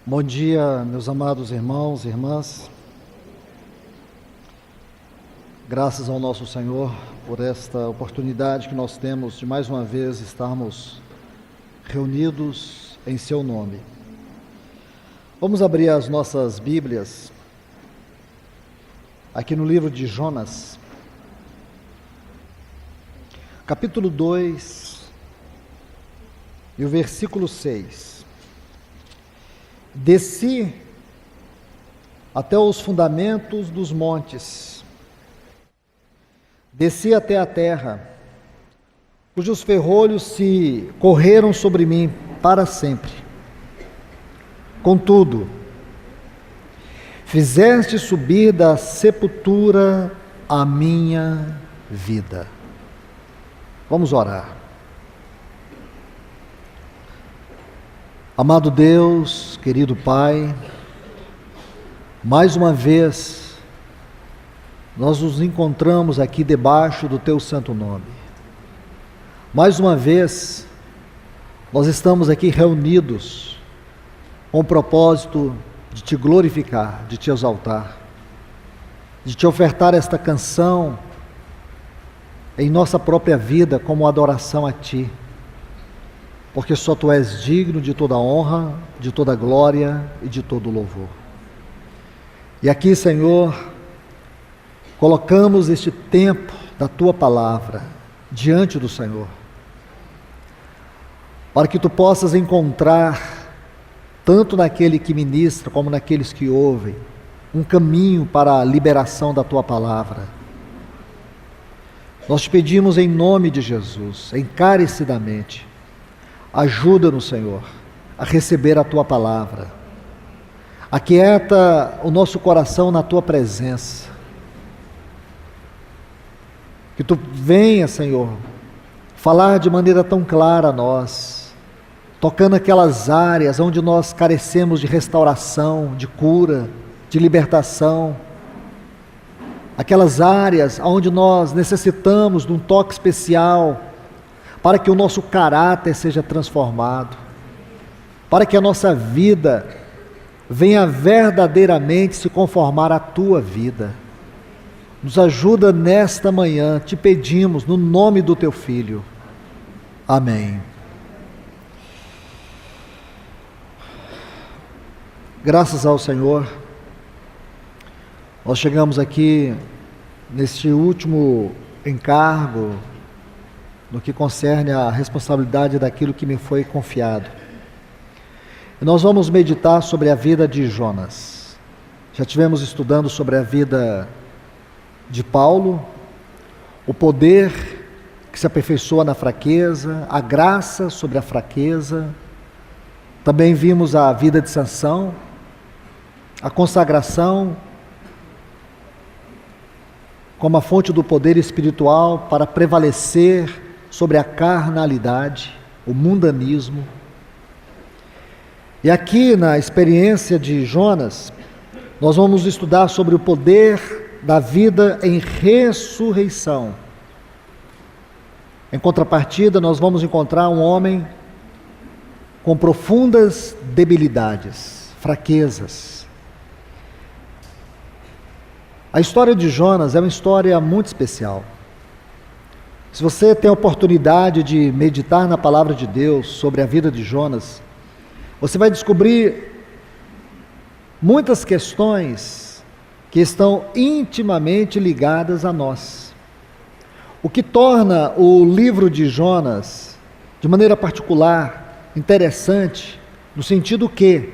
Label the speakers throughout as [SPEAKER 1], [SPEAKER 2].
[SPEAKER 1] Bom dia, meus amados irmãos e irmãs. Graças ao nosso Senhor por esta oportunidade que nós temos de mais uma vez estarmos reunidos em seu nome. Vamos abrir as nossas Bíblias aqui no livro de Jonas, capítulo 2 e o versículo 6. Desci até os fundamentos dos montes, desci até a terra, cujos ferrolhos se correram sobre mim para sempre. Contudo, fizeste subir da sepultura a minha vida. Vamos orar. Amado Deus, querido Pai, mais uma vez nós nos encontramos aqui debaixo do Teu santo nome. Mais uma vez nós estamos aqui reunidos com o propósito de Te glorificar, de Te exaltar, de Te ofertar esta canção em nossa própria vida como adoração a Ti. Porque só Tu és digno de toda honra, de toda glória e de todo louvor. E aqui, Senhor, colocamos este tempo da Tua palavra diante do Senhor, para que Tu possas encontrar, tanto naquele que ministra como naqueles que ouvem, um caminho para a liberação da Tua palavra. Nós te pedimos em nome de Jesus, encarecidamente, ajuda-nos, Senhor, a receber a Tua palavra. Aquieta o nosso coração na Tua presença. Que Tu venha, Senhor, falar de maneira tão clara a nós, tocando aquelas áreas onde nós carecemos de restauração, de cura, de libertação. Aquelas áreas onde nós necessitamos de um toque especial, para que o nosso caráter seja transformado, para que a nossa vida venha verdadeiramente se conformar à Tua vida. Nos ajuda nesta manhã, te pedimos, no nome do Teu Filho. Amém. Graças ao Senhor, nós chegamos aqui neste último encargo, no que concerne a responsabilidade daquilo que me foi confiado. E nós vamos meditar sobre a vida de Jonas. Já tivemos estudando sobre a vida de Paulo, o poder que se aperfeiçoa na fraqueza, a graça sobre a fraqueza. Também vimos a vida de Sansão, a consagração como a fonte do poder espiritual para prevalecer sobre a carnalidade, o mundanismo. E aqui na experiência de Jonas, nós vamos estudar sobre o poder da vida em ressurreição. Em contrapartida, nós vamos encontrar um homem com profundas debilidades, fraquezas. A história de Jonas é uma história muito especial. Se você tem a oportunidade de meditar na palavra de Deus sobre a vida de Jonas, você vai descobrir muitas questões que estão intimamente ligadas a nós. O que torna o livro de Jonas, de maneira particular, interessante, no sentido que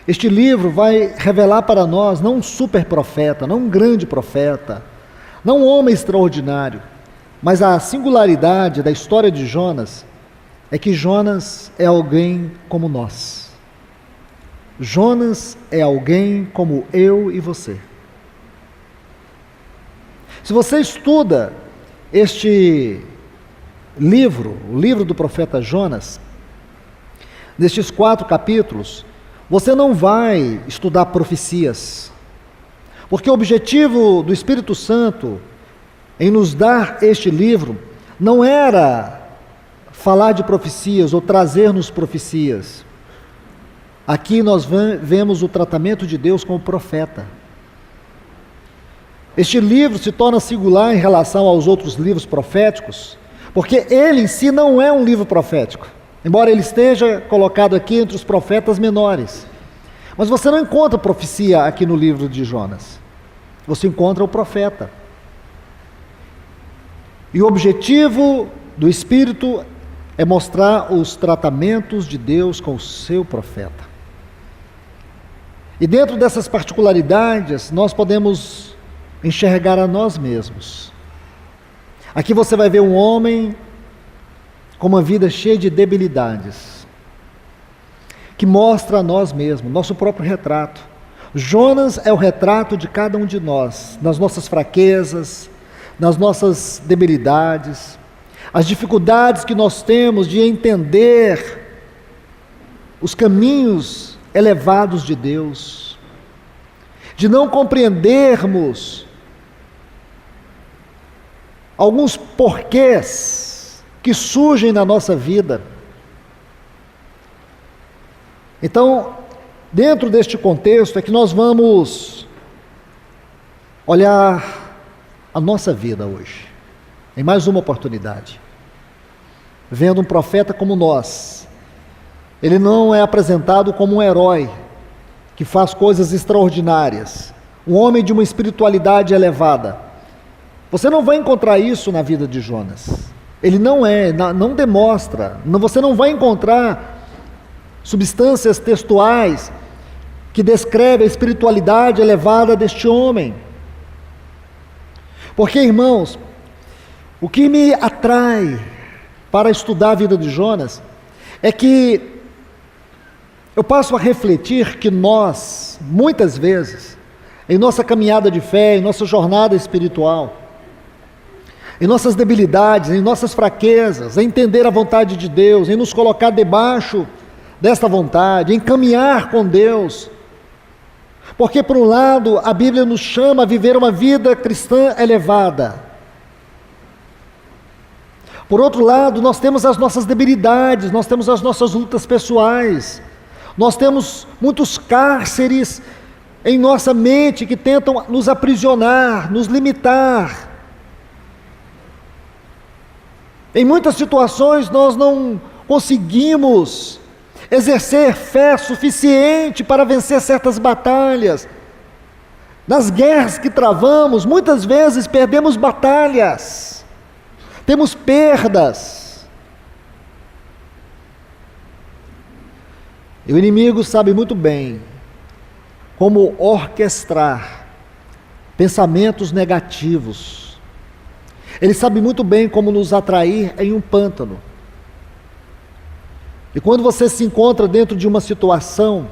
[SPEAKER 1] este livro vai revelar para nós não um super profeta, não um grande profeta, não um homem extraordinário, mas a singularidade da história de Jonas é que Jonas é alguém como nós. Jonas é alguém como eu e você. Se você estuda este livro, o livro do profeta Jonas, nestes 4 capítulos, você não vai estudar profecias, porque o objetivo do Espírito Santo em nos dar este livro não era falar de profecias ou trazer-nos profecias. Aqui nós vemos o tratamento de Deus como profeta. Este livro se torna singular em relação aos outros livros proféticos, porque ele em si não é um livro profético, embora ele esteja colocado aqui entre os profetas menores. Mas você não encontra profecia aqui no livro de Jonas. Você encontra o profeta. E o objetivo do Espírito é mostrar os tratamentos de Deus com o seu profeta. E dentro dessas particularidades, nós podemos enxergar a nós mesmos. Aqui você vai ver um homem com uma vida cheia de debilidades, que mostra a nós mesmos, nosso próprio retrato. Jonas é o retrato de cada um de nós, nas nossas fraquezas, nas nossas debilidades, as dificuldades que nós temos de entender os caminhos elevados de Deus, de não compreendermos alguns porquês que surgem na nossa vida. Então, dentro deste contexto é que nós vamos olhar a nossa vida hoje, em mais uma oportunidade, vendo um profeta como nós. Ele não é apresentado como um herói que faz coisas extraordinárias, um homem de uma espiritualidade elevada. Você não vai encontrar isso na vida de Jonas. Ele não demonstra, você não vai encontrar substâncias textuais que descrevem a espiritualidade elevada deste homem. Porque, irmãos, o que me atrai para estudar a vida de Jonas é que eu passo a refletir que nós, muitas vezes, em nossa caminhada de fé, em nossa jornada espiritual, em nossas debilidades, em nossas fraquezas, em entender a vontade de Deus, em nos colocar debaixo desta vontade, em caminhar com Deus, porque por um lado a Bíblia nos chama a viver uma vida cristã elevada, por outro lado nós temos as nossas debilidades, nós temos as nossas lutas pessoais, nós temos muitos cárceres em nossa mente que tentam nos aprisionar, nos limitar. Em muitas situações nós não conseguimos exercer fé suficiente para vencer certas batalhas. Nas guerras que travamos, muitas vezes perdemos batalhas, temos perdas. E o inimigo sabe muito bem como orquestrar pensamentos negativos. Ele sabe muito bem como nos atrair em um pântano. E quando você se encontra dentro de uma situação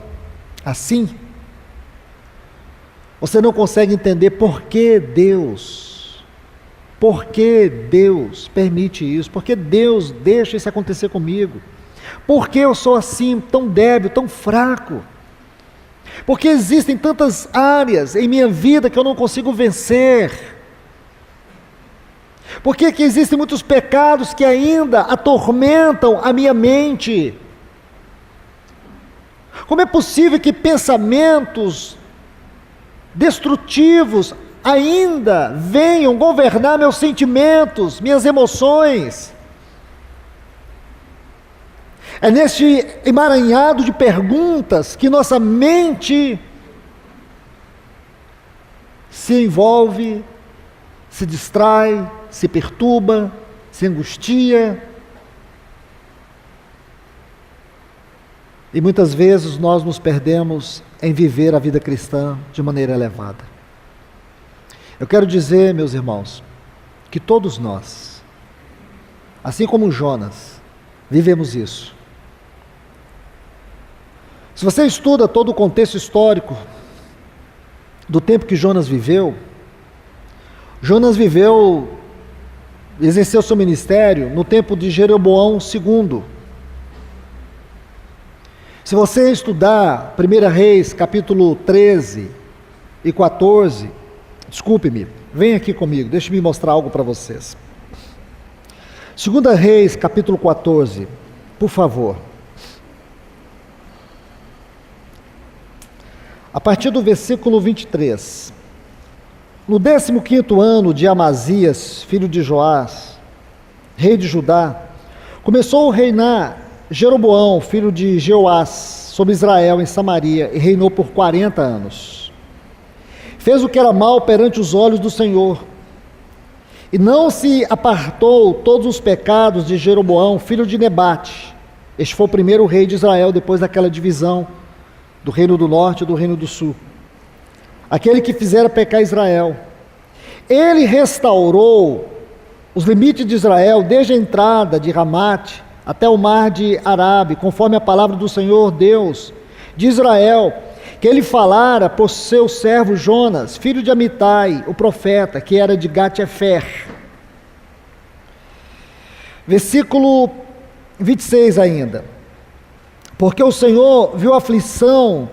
[SPEAKER 1] assim, você não consegue entender por que Deus permite isso, por que Deus deixa isso acontecer comigo, por que eu sou assim, tão débil, tão fraco, porque existem tantas áreas em minha vida que eu não consigo vencer. Por que existem muitos pecados que ainda atormentam a minha mente? Como é possível que pensamentos destrutivos ainda venham governar meus sentimentos, minhas emoções? É neste emaranhado de perguntas que nossa mente se envolve, se distrai, se perturba, se angustia. E muitas vezes nós nos perdemos em viver a vida cristã de maneira elevada. Eu quero dizer, meus irmãos, que todos nós, assim como Jonas, vivemos isso. Se você estuda todo o contexto histórico do tempo que Jonas viveu, exerceu seu ministério no tempo de Jeroboão II. Se você estudar 1 Reis, capítulo 13 e 14, desculpe-me, vem aqui comigo, deixe-me mostrar algo para vocês. 2 Reis, capítulo 14, por favor. a partir do versículo 23. No 15º ano de Amazias, filho de Joás, rei de Judá, começou a reinar Jeroboão, filho de Jeoás, sobre Israel em Samaria, e reinou por 40 anos. Fez o que era mal perante os olhos do Senhor, e não se apartou todos os pecados de Jeroboão, filho de Nebate. Este foi o primeiro rei de Israel, depois daquela divisão do reino do norte e do reino do sul. Aquele que fizera pecar Israel. Ele restaurou os limites de Israel, desde a entrada de Ramate até o mar de Arabe, conforme a palavra do Senhor Deus de Israel, que ele falara por seu servo Jonas, filho de Amitai, o profeta, que era de Gat-Hefer. Versículo 26 ainda. Porque o Senhor viu a aflição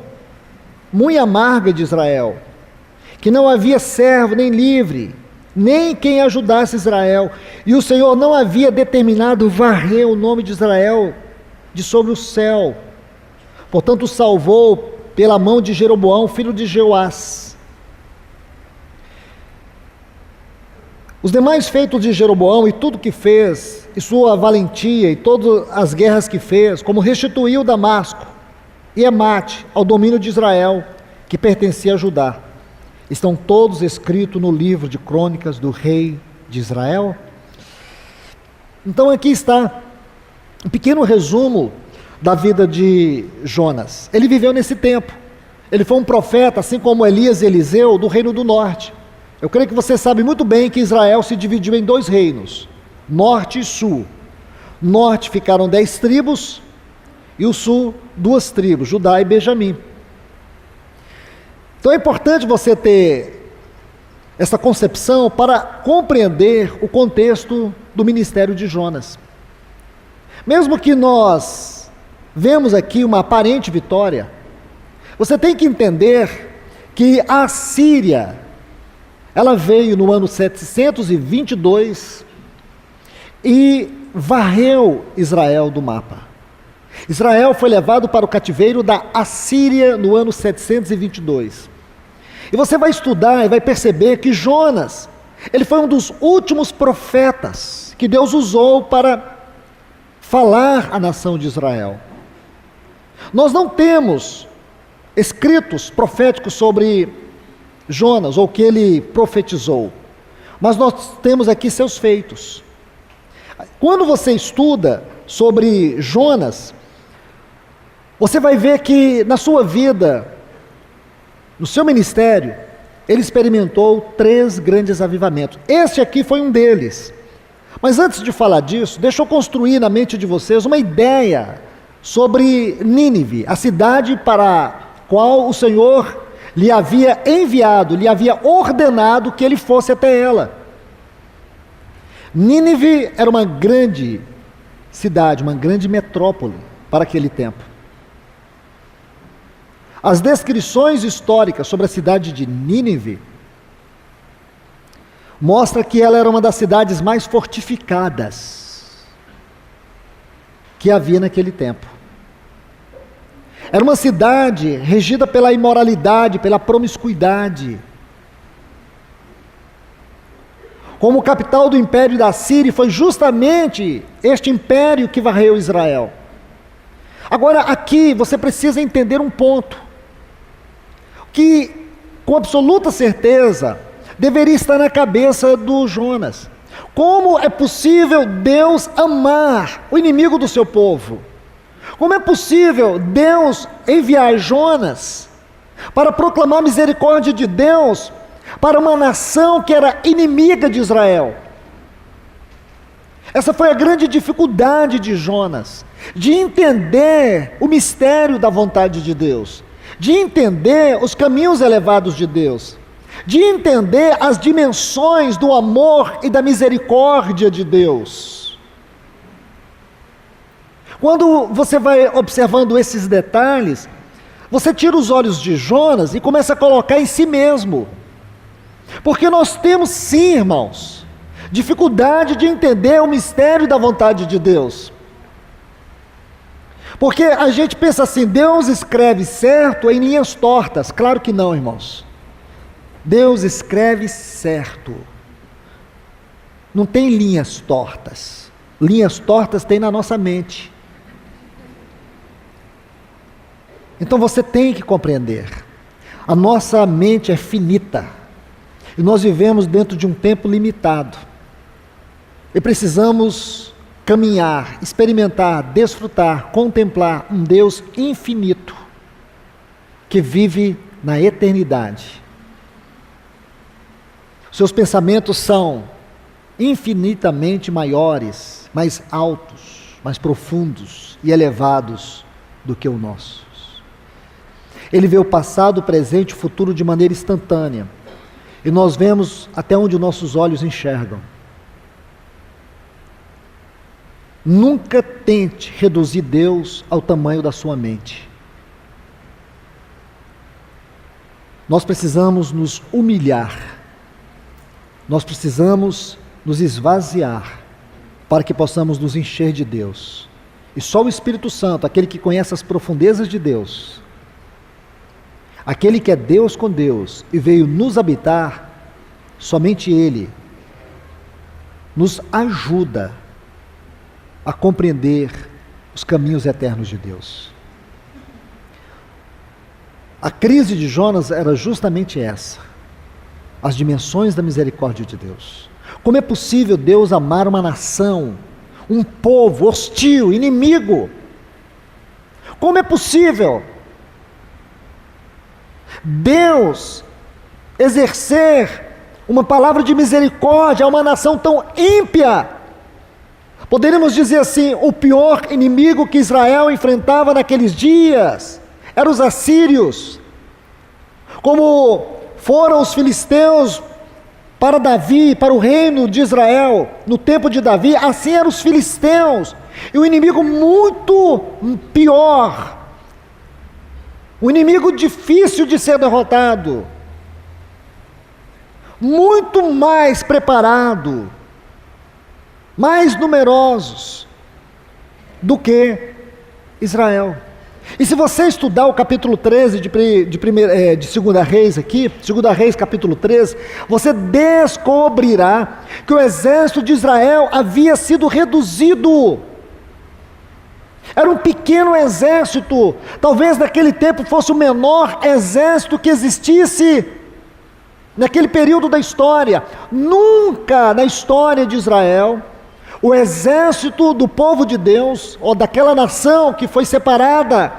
[SPEAKER 1] muito amarga de Israel, que não havia servo nem livre, nem quem ajudasse Israel, e o Senhor não havia determinado varrer o nome de Israel de sobre o céu. Portanto, o salvou pela mão de Jeroboão, filho de Jeoás. Os demais feitos de Jeroboão e tudo que fez, e sua valentia e todas as guerras que fez, como restituiu Damasco e Emate ao domínio de Israel, que pertencia a Judá, estão todos escritos no livro de crônicas do rei de Israel. Então aqui está um pequeno resumo da vida de Jonas. Ele viveu nesse tempo. Ele foi um profeta, assim como Elias e Eliseu, do reino do norte. Eu creio que você sabe muito bem que Israel se dividiu em 2 reinos, norte e sul. Norte ficaram 10 tribos, e o sul 2 tribos, Judá e Benjamim. Então é importante você ter essa concepção para compreender o contexto do ministério de Jonas. Mesmo que nós vemos aqui uma aparente vitória, você tem que entender que a Assíria, ela veio no ano 722 e varreu Israel do mapa. Israel foi levado para o cativeiro da Assíria no ano 722. E você vai estudar e vai perceber que Jonas, ele foi um dos últimos profetas que Deus usou para falar à nação de Israel. Nós não temos escritos proféticos sobre Jonas, ou o que ele profetizou, mas nós temos aqui seus feitos. Quando você estuda sobre Jonas, você vai ver que na sua vida, no seu ministério, ele experimentou 3 grandes avivamentos. Este aqui foi um deles. Mas antes de falar disso, deixa eu construir na mente de vocês uma ideia sobre Nínive, a cidade para a qual o Senhor lhe havia enviado, lhe havia ordenado que ele fosse até ela. Nínive era uma grande cidade, uma grande metrópole para aquele tempo. As descrições históricas sobre a cidade de Nínive mostram que ela era uma das cidades mais fortificadas que havia naquele tempo. Era uma cidade regida pela imoralidade, pela promiscuidade. Como capital do império da Síria, foi justamente este império que varreu Israel. Agora, aqui você precisa entender um ponto, que com absoluta certeza deveria estar na cabeça do Jonas. Como é possível Deus amar o inimigo do seu povo? Como é possível Deus enviar Jonas para proclamar a misericórdia de Deus para uma nação que era inimiga de Israel? Essa foi a grande dificuldade de Jonas, de entender o mistério da vontade de Deus, de entender os caminhos elevados de Deus, de entender as dimensões do amor e da misericórdia de Deus. Quando você vai observando esses detalhes, você tira os olhos de Jonas e começa a colocar em si mesmo. Porque nós temos sim, irmãos, dificuldade de entender o mistério da vontade de Deus. Porque a gente pensa assim, Deus escreve certo em linhas tortas. Claro que não, irmãos. Deus escreve certo. Não tem linhas tortas. Linhas tortas tem na nossa mente. Então você tem que compreender. A nossa mente é finita. E nós vivemos dentro de um tempo limitado. E precisamos caminhar, experimentar, desfrutar, contemplar um Deus infinito, que vive na eternidade. Seus pensamentos são infinitamente maiores, mais altos, mais profundos e elevados do que o nosso. Ele vê o passado, o presente e o futuro de maneira instantânea. E nós vemos até onde nossos olhos enxergam. Nunca tente reduzir Deus ao tamanho da sua mente. Nós precisamos nos humilhar. Nós precisamos nos esvaziar para que possamos nos encher de Deus. E só o Espírito Santo, aquele que conhece as profundezas de Deus, aquele que é Deus com Deus e veio nos habitar, somente Ele nos ajuda a compreender os caminhos eternos de Deus. A crise de Jonas era justamente essa, as dimensões da misericórdia de Deus. Como é possível Deus amar uma nação, um povo hostil, inimigo? Como é possível Deus exercer uma palavra de misericórdia a uma nação tão ímpia? Poderíamos dizer assim, o pior inimigo que Israel enfrentava naqueles dias eram os assírios, como foram os filisteus para Davi, para o reino de Israel, no tempo de Davi, assim eram os filisteus, e um inimigo muito pior, um inimigo difícil de ser derrotado, muito mais preparado, mais numerosos do que Israel. E se você estudar o capítulo 13 de 2 Reis aqui, 2 Reis capítulo 13, você descobrirá que o exército de Israel havia sido reduzido. Era um pequeno exército, talvez naquele tempo fosse o menor exército que existisse naquele período da história. Nunca na história de Israel o exército do povo de Deus, ou daquela nação que foi separada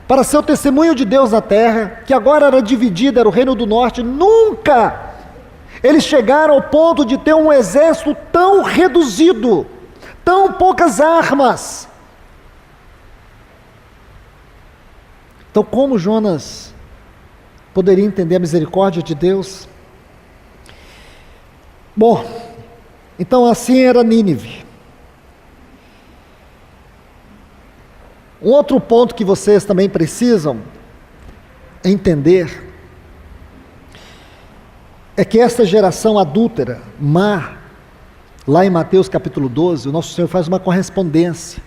[SPEAKER 1] para ser o testemunho de Deus na terra, que agora era dividida, era o reino do norte, nunca eles chegaram ao ponto de ter um exército tão reduzido, tão poucas armas. Então, como Jonas poderia entender a misericórdia de Deus? Bom, então assim era Nínive. Um outro ponto que vocês também precisam entender é que esta geração adúltera, má, lá em Mateus capítulo 12, o nosso Senhor faz uma correspondência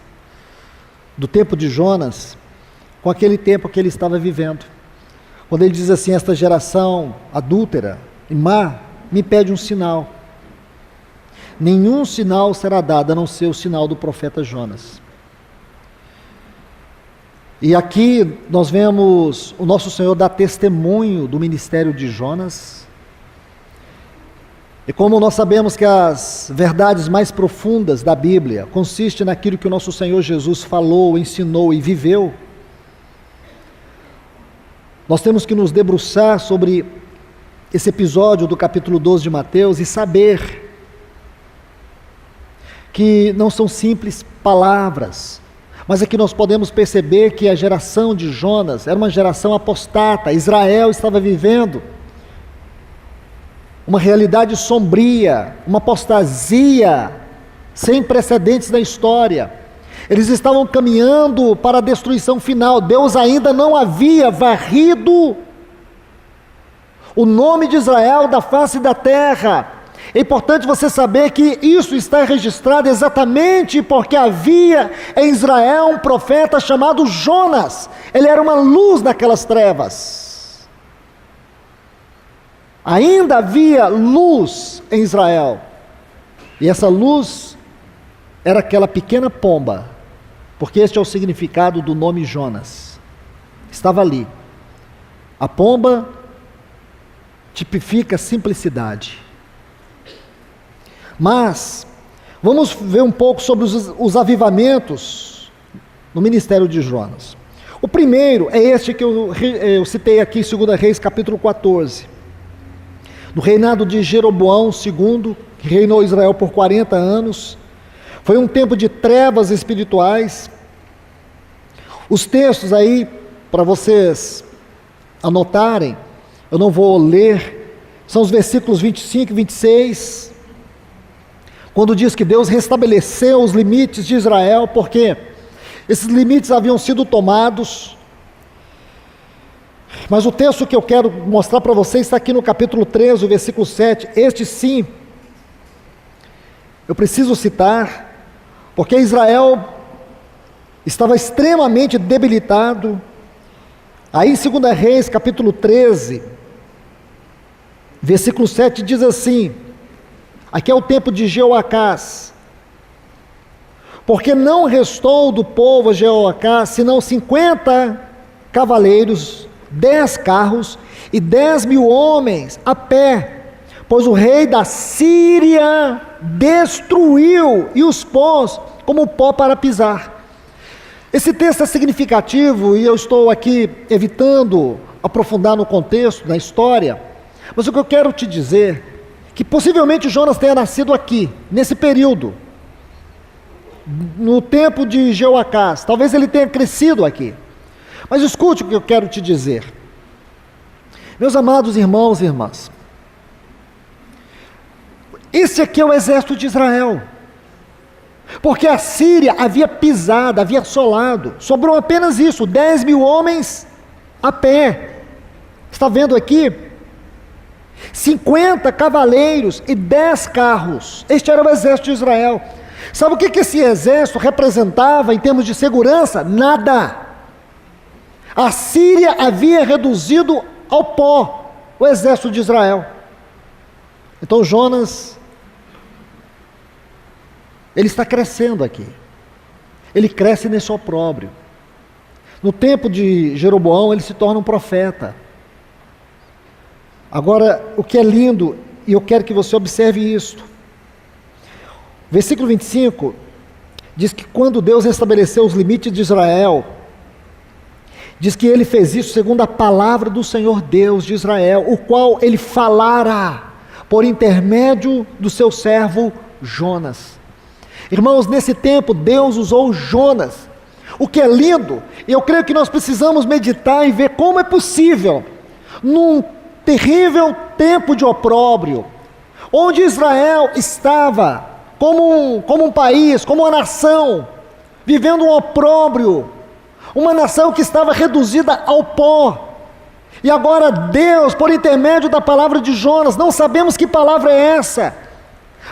[SPEAKER 1] do tempo de Jonas com aquele tempo que ele estava vivendo. Quando ele diz assim, esta geração adúltera e má me pede um sinal. Nenhum sinal será dado a não ser o sinal do profeta Jonas. E aqui nós vemos o nosso Senhor dar testemunho do ministério de Jonas. E como nós sabemos que as verdades mais profundas da Bíblia consistem naquilo que o nosso Senhor Jesus falou, ensinou e viveu, nós temos que nos debruçar sobre esse episódio do capítulo 12 de Mateus e saber que não são simples palavras, mas aqui nós podemos perceber que a geração de Jonas era uma geração apostata. Israel estava vivendo uma realidade sombria, uma apostasia sem precedentes na história. Eles estavam caminhando para a destruição final. Deus ainda não havia varrido o nome de Israel da face da terra. É importante você saber que isso está registrado exatamente porque havia em Israel um profeta chamado Jonas. Ele era uma luz naquelas trevas. Ainda havia luz em Israel. E essa luz era aquela pequena pomba, porque este é o significado do nome Jonas. Estava ali. A pomba tipifica simplicidade. Mas, vamos ver um pouco sobre os avivamentos no ministério de Jonas. O primeiro é este que eu citei aqui em 2 Reis, capítulo 14. No reinado de Jeroboão II, que reinou Israel por 40 anos, foi um tempo de trevas espirituais. Os textos aí, para vocês anotarem, eu não vou ler, são os versículos 25 e 26, quando diz que Deus restabeleceu os limites de Israel, porque esses limites haviam sido tomados. Mas o texto que eu quero mostrar para vocês está aqui no capítulo 13, o versículo 7. Este sim, eu preciso citar, porque Israel estava extremamente debilitado. Aí em 2 Reis, capítulo 13, versículo 7, diz assim: aqui é o tempo de Jeoacás, porque não restou do povo Jeoacás senão 50 cavaleiros, 10 carros e 10.000 homens a pé, pois o rei da Síria destruiu e os pôs como pó para pisar. Esse texto é significativo e eu estou aqui evitando aprofundar no contexto, na história, mas o que eu quero te dizer que possivelmente Jonas tenha nascido aqui, nesse período, no tempo de Jeoacás. Talvez ele tenha crescido aqui. Mas escute o que eu quero te dizer. Meus amados irmãos e irmãs, esse aqui é o exército de Israel. Porque a Síria havia pisado, havia assolado. Sobrou apenas isso, 10.000 homens a pé. Está vendo aqui? 50 cavaleiros e 10 carros. Este era o exército de Israel. Sabe o que esse exército representava em termos de segurança? Nada. A Síria havia reduzido ao pó o exército de Israel. Então Jonas, ele está crescendo aqui. Ele cresce nesse opróbrio. No tempo de Jeroboão, ele se torna um profeta. Agora, o que é lindo, e eu quero que você observe isto. Versículo 25, diz que quando Deus estabeleceu os limites de Israel, diz que ele fez isso segundo a palavra do Senhor Deus de Israel, o qual ele falara por intermédio do seu servo Jonas. Irmãos, nesse tempo Deus usou Jonas. O que é lindo, e eu creio que nós precisamos meditar e ver como é possível, num terrível tempo de opróbrio, onde Israel estava como um país, como uma nação, vivendo um opróbrio, uma nação que estava reduzida ao pó, e agora Deus, por intermédio da palavra de Jonas, não sabemos que palavra é essa,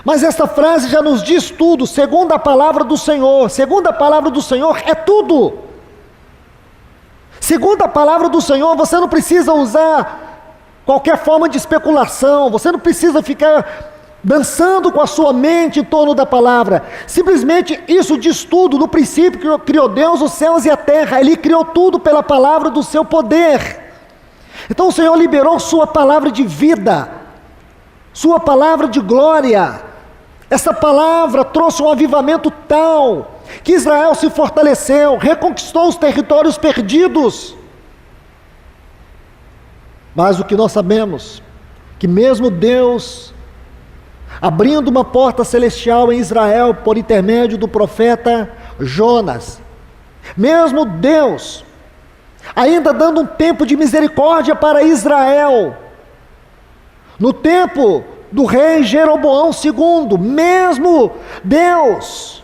[SPEAKER 1] mas esta frase já nos diz tudo, segundo a palavra do Senhor. Segundo a palavra do Senhor é tudo. Segundo a palavra do Senhor, você não precisa usar qualquer forma de especulação, você não precisa ficar dançando com a sua mente em torno da palavra. Simplesmente isso diz tudo. No princípio criou Deus os céus e a terra. Ele criou tudo pela palavra do seu poder. Então o Senhor liberou sua palavra de vida, sua palavra de glória. Essa palavra trouxe um avivamento tal que Israel se fortaleceu, reconquistou os territórios perdidos. Mas o que nós sabemos, que mesmo Deus abrindo uma porta celestial em Israel por intermédio do profeta Jonas, mesmo Deus ainda dando um tempo de misericórdia para Israel, no tempo do rei Jeroboão II, mesmo Deus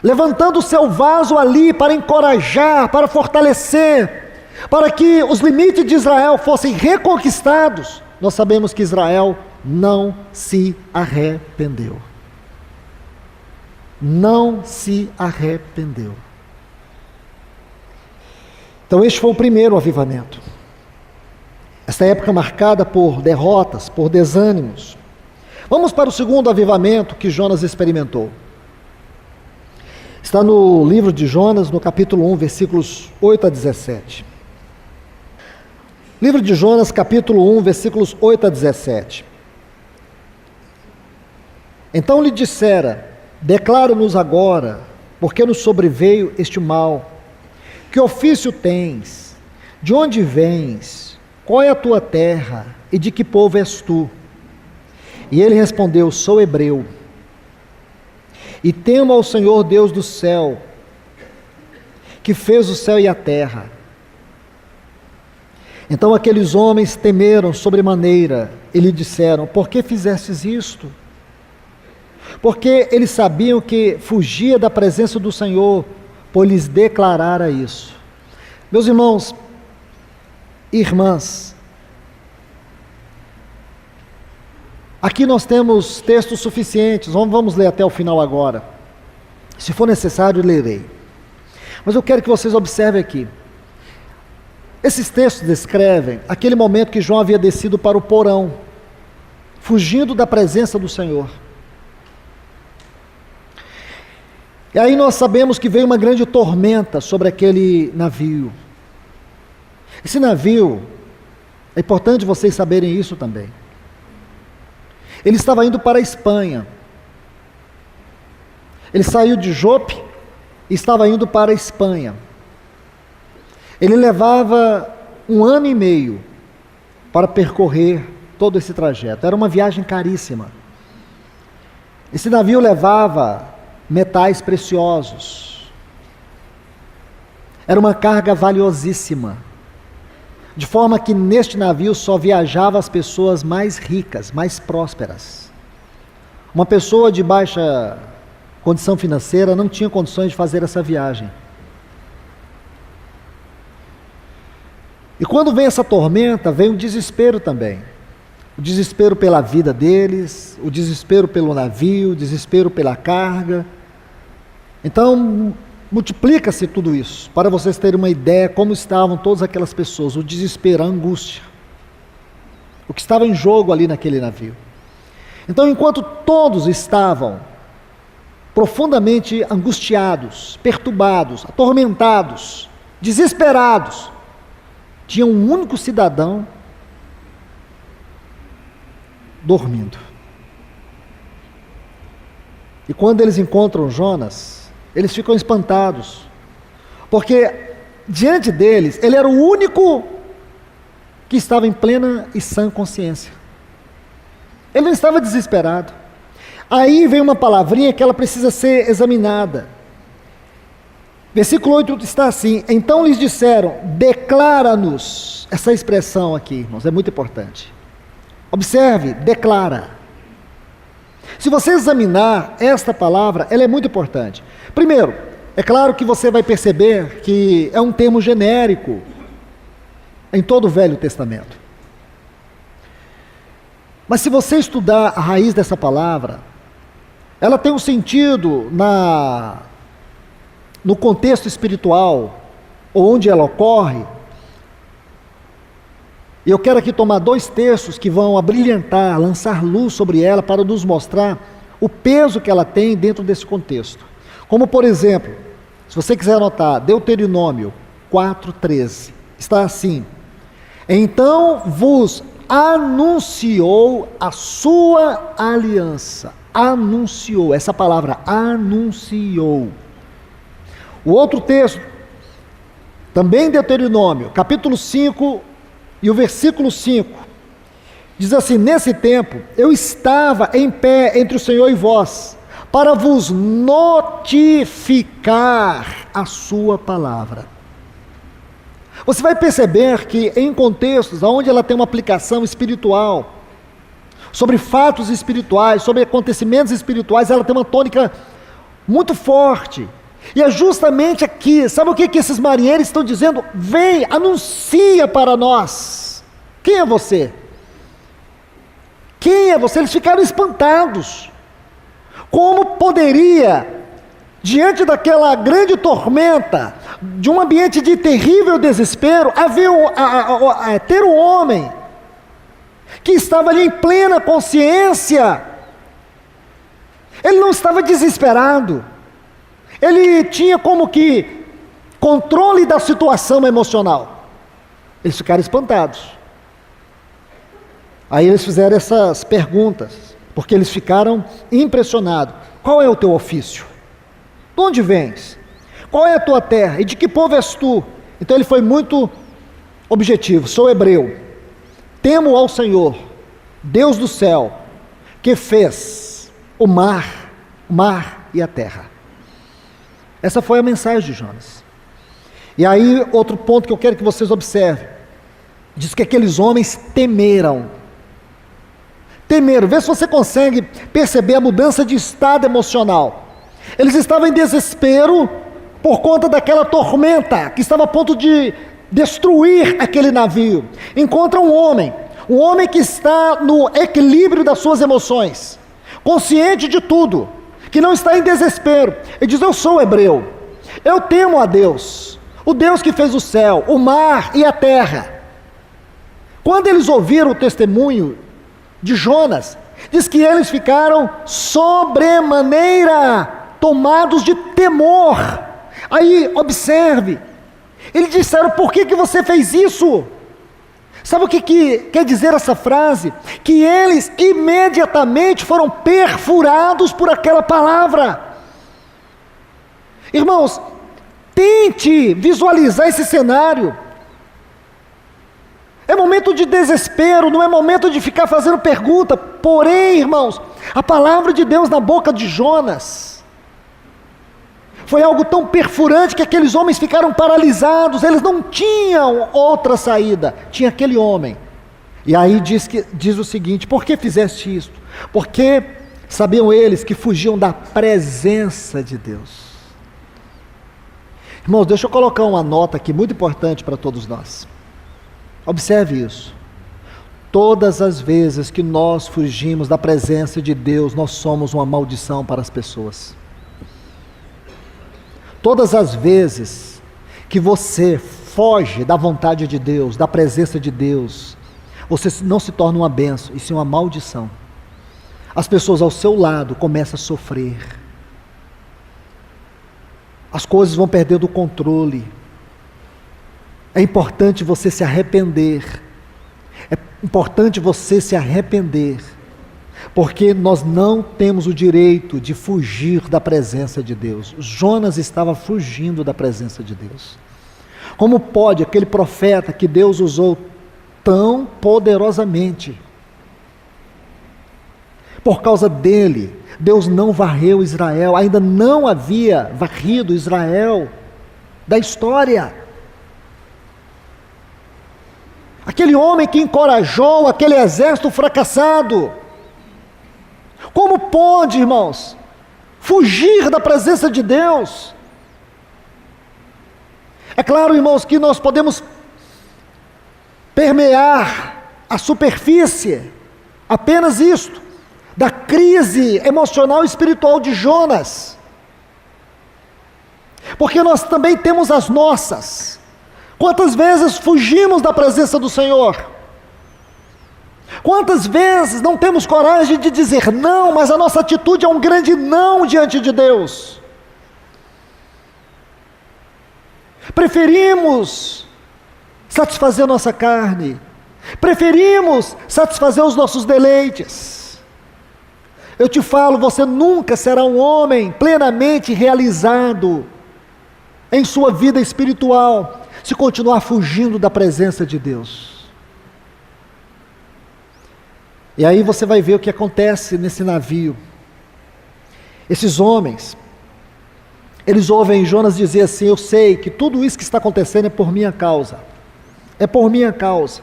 [SPEAKER 1] levantando o seu vaso ali para encorajar, para fortalecer, para que os limites de Israel fossem reconquistados, nós sabemos que Israel não se arrependeu. Não se arrependeu. Então este foi o primeiro avivamento. Esta época marcada por derrotas, por desânimos. Vamos para o segundo avivamento que Jonas experimentou. Está no livro de Jonas, no capítulo 1, versículos 8 a 17. Livro de Jonas, capítulo 1, versículos 8 a 17. Então lhe dissera: declara-nos agora, porque nos sobreveio este mal. Que ofício tens? De onde vens? Qual é a tua terra? E de que povo és tu? E ele respondeu: sou hebreu. E temo ao Senhor Deus do céu, que fez o céu e a terra. Então aqueles homens temeram sobremaneira e lhe disseram: por que fizestes isto? Porque eles sabiam que fugia da presença do Senhor, por lhes declarara isso. Meus irmãos e irmãs, aqui nós temos textos suficientes, vamos ler até o final agora. Se for necessário, lerei. Mas eu quero que vocês observem aqui. Esses textos descrevem aquele momento que João havia descido para o porão, fugindo da presença do Senhor. E aí nós sabemos que veio uma grande tormenta sobre aquele navio. Esse navio, é importante vocês saberem isso também. Ele estava indo para a Espanha. Ele saiu de Jope e estava indo para a Espanha. Ele levava 1 ano e meio para percorrer todo esse trajeto. Era uma viagem caríssima. Esse navio levava metais preciosos. Era uma carga valiosíssima. De forma que neste navio só viajavam as pessoas mais ricas, mais prósperas. Uma pessoa de baixa condição financeira não tinha condições de fazer essa viagem. E quando vem essa tormenta, vem o desespero também. O desespero pela vida deles, o desespero pelo navio, o desespero pela carga. Então, multiplica-se tudo isso, para vocês terem uma ideia como estavam todas aquelas pessoas, o desespero, a angústia, o que estava em jogo ali naquele navio. Então, enquanto todos estavam profundamente angustiados, perturbados, atormentados, desesperados, tinha um único cidadão dormindo. E quando eles encontram Jonas, eles ficam espantados, porque diante deles, ele era o único que estava em plena e sã consciência. Ele não estava desesperado. Aí vem uma palavrinha que ela precisa ser examinada. Versículo 8 está assim: então lhes disseram, declara-nos. Essa expressão aqui, irmãos, é muito importante. Observe, declara. Se você examinar esta palavra, ela é muito importante. Primeiro, é claro que você vai perceber que é um termo genérico em todo o Velho Testamento. Mas se você estudar a raiz dessa palavra, ela tem um sentido no contexto espiritual, onde ela ocorre. E eu quero aqui tomar 2 textos que vão abrilhantar, lançar luz sobre ela para nos mostrar o peso que ela tem dentro desse contexto. Como, por exemplo, se você quiser anotar, Deuteronômio 4:13, está assim: então vos anunciou a sua aliança. Anunciou, essa palavra anunciou. O outro texto, também Deuteronômio, capítulo 5, e o versículo 5, diz assim: nesse tempo eu estava em pé entre o Senhor e vós, para vos notificar a sua palavra. Você vai perceber que em contextos onde ela tem uma aplicação espiritual, sobre fatos espirituais, sobre acontecimentos espirituais, ela tem uma tônica muito forte. E é justamente aqui, sabe o que esses marinheiros estão dizendo? Vem, anuncia para nós. Quem é você? Quem é você? Eles ficaram espantados. Como poderia, diante daquela grande tormenta, de um ambiente de terrível desespero, ter um homem que estava ali em plena consciência? Ele não estava desesperado, ele tinha como que controle da situação emocional. Eles ficaram espantados. Aí eles fizeram essas perguntas, porque eles ficaram impressionados. Qual é o teu ofício? De onde vens? Qual é a tua terra? E de que povo és tu? Então ele foi muito objetivo. Sou hebreu, temo ao Senhor, Deus do céu, que fez o mar e a terra. Essa foi a mensagem de Jonas. E aí, outro ponto que eu quero que vocês observem, diz que aqueles homens temeram, vê se você consegue perceber a mudança de estado emocional. Eles estavam em desespero, por conta daquela tormenta, que estava a ponto de destruir aquele navio. Encontra um homem que está no equilíbrio das suas emoções, consciente de tudo, que não está em desespero. Ele diz: eu sou hebreu, eu temo a Deus, o Deus que fez o céu, o mar e a terra. Quando eles ouviram o testemunho de Jonas, diz que eles ficaram sobremaneira tomados de temor. Aí, observe, eles disseram: por que você fez isso? Sabe o que quer dizer essa frase? Que eles imediatamente foram perfurados por aquela palavra. Irmãos, tente visualizar esse cenário. É momento de desespero, não é momento de ficar fazendo pergunta. Porém, irmãos, a palavra de Deus na boca de Jonas foi algo tão perfurante que aqueles homens ficaram paralisados. Eles não tinham outra saída, tinha aquele homem. E aí diz o seguinte: por que fizeste isto? Porque sabiam eles que fugiam da presença de Deus. Irmãos, deixa eu colocar uma nota aqui muito importante para todos nós. Observe isso. Todas as vezes que nós fugimos da presença de Deus, nós somos uma maldição para as pessoas. Todas as vezes que você foge da vontade de Deus, da presença de Deus, você não se torna uma bênção, e sim uma maldição. As pessoas ao seu lado começam a sofrer. As coisas vão perdendo o controle. É importante você se arrepender. É importante você se arrepender. Porque nós não temos o direito de fugir da presença de Deus. Jonas estava fugindo da presença de Deus. Como pode aquele profeta que Deus usou tão poderosamente? Por causa dele, Deus não varreu Israel, ainda não havia varrido Israel da história. Aquele homem que encorajou aquele exército fracassado. Como pode, irmãos, fugir da presença de Deus? É claro, irmãos, que nós podemos permear a superfície, apenas isto, da crise emocional e espiritual de Jonas. Porque nós também temos as nossas. Quantas vezes fugimos da presença do Senhor? Quantas vezes não temos coragem de dizer não, mas a nossa atitude é um grande não diante de Deus? Preferimos satisfazer nossa carne, preferimos satisfazer os nossos deleites. Eu te falo, você nunca será um homem plenamente realizado em sua vida espiritual se continuar fugindo da presença de Deus. E aí você vai ver o que acontece nesse navio. Esses homens, eles ouvem Jonas dizer assim: eu sei que tudo isso que está acontecendo é por minha causa. É por minha causa.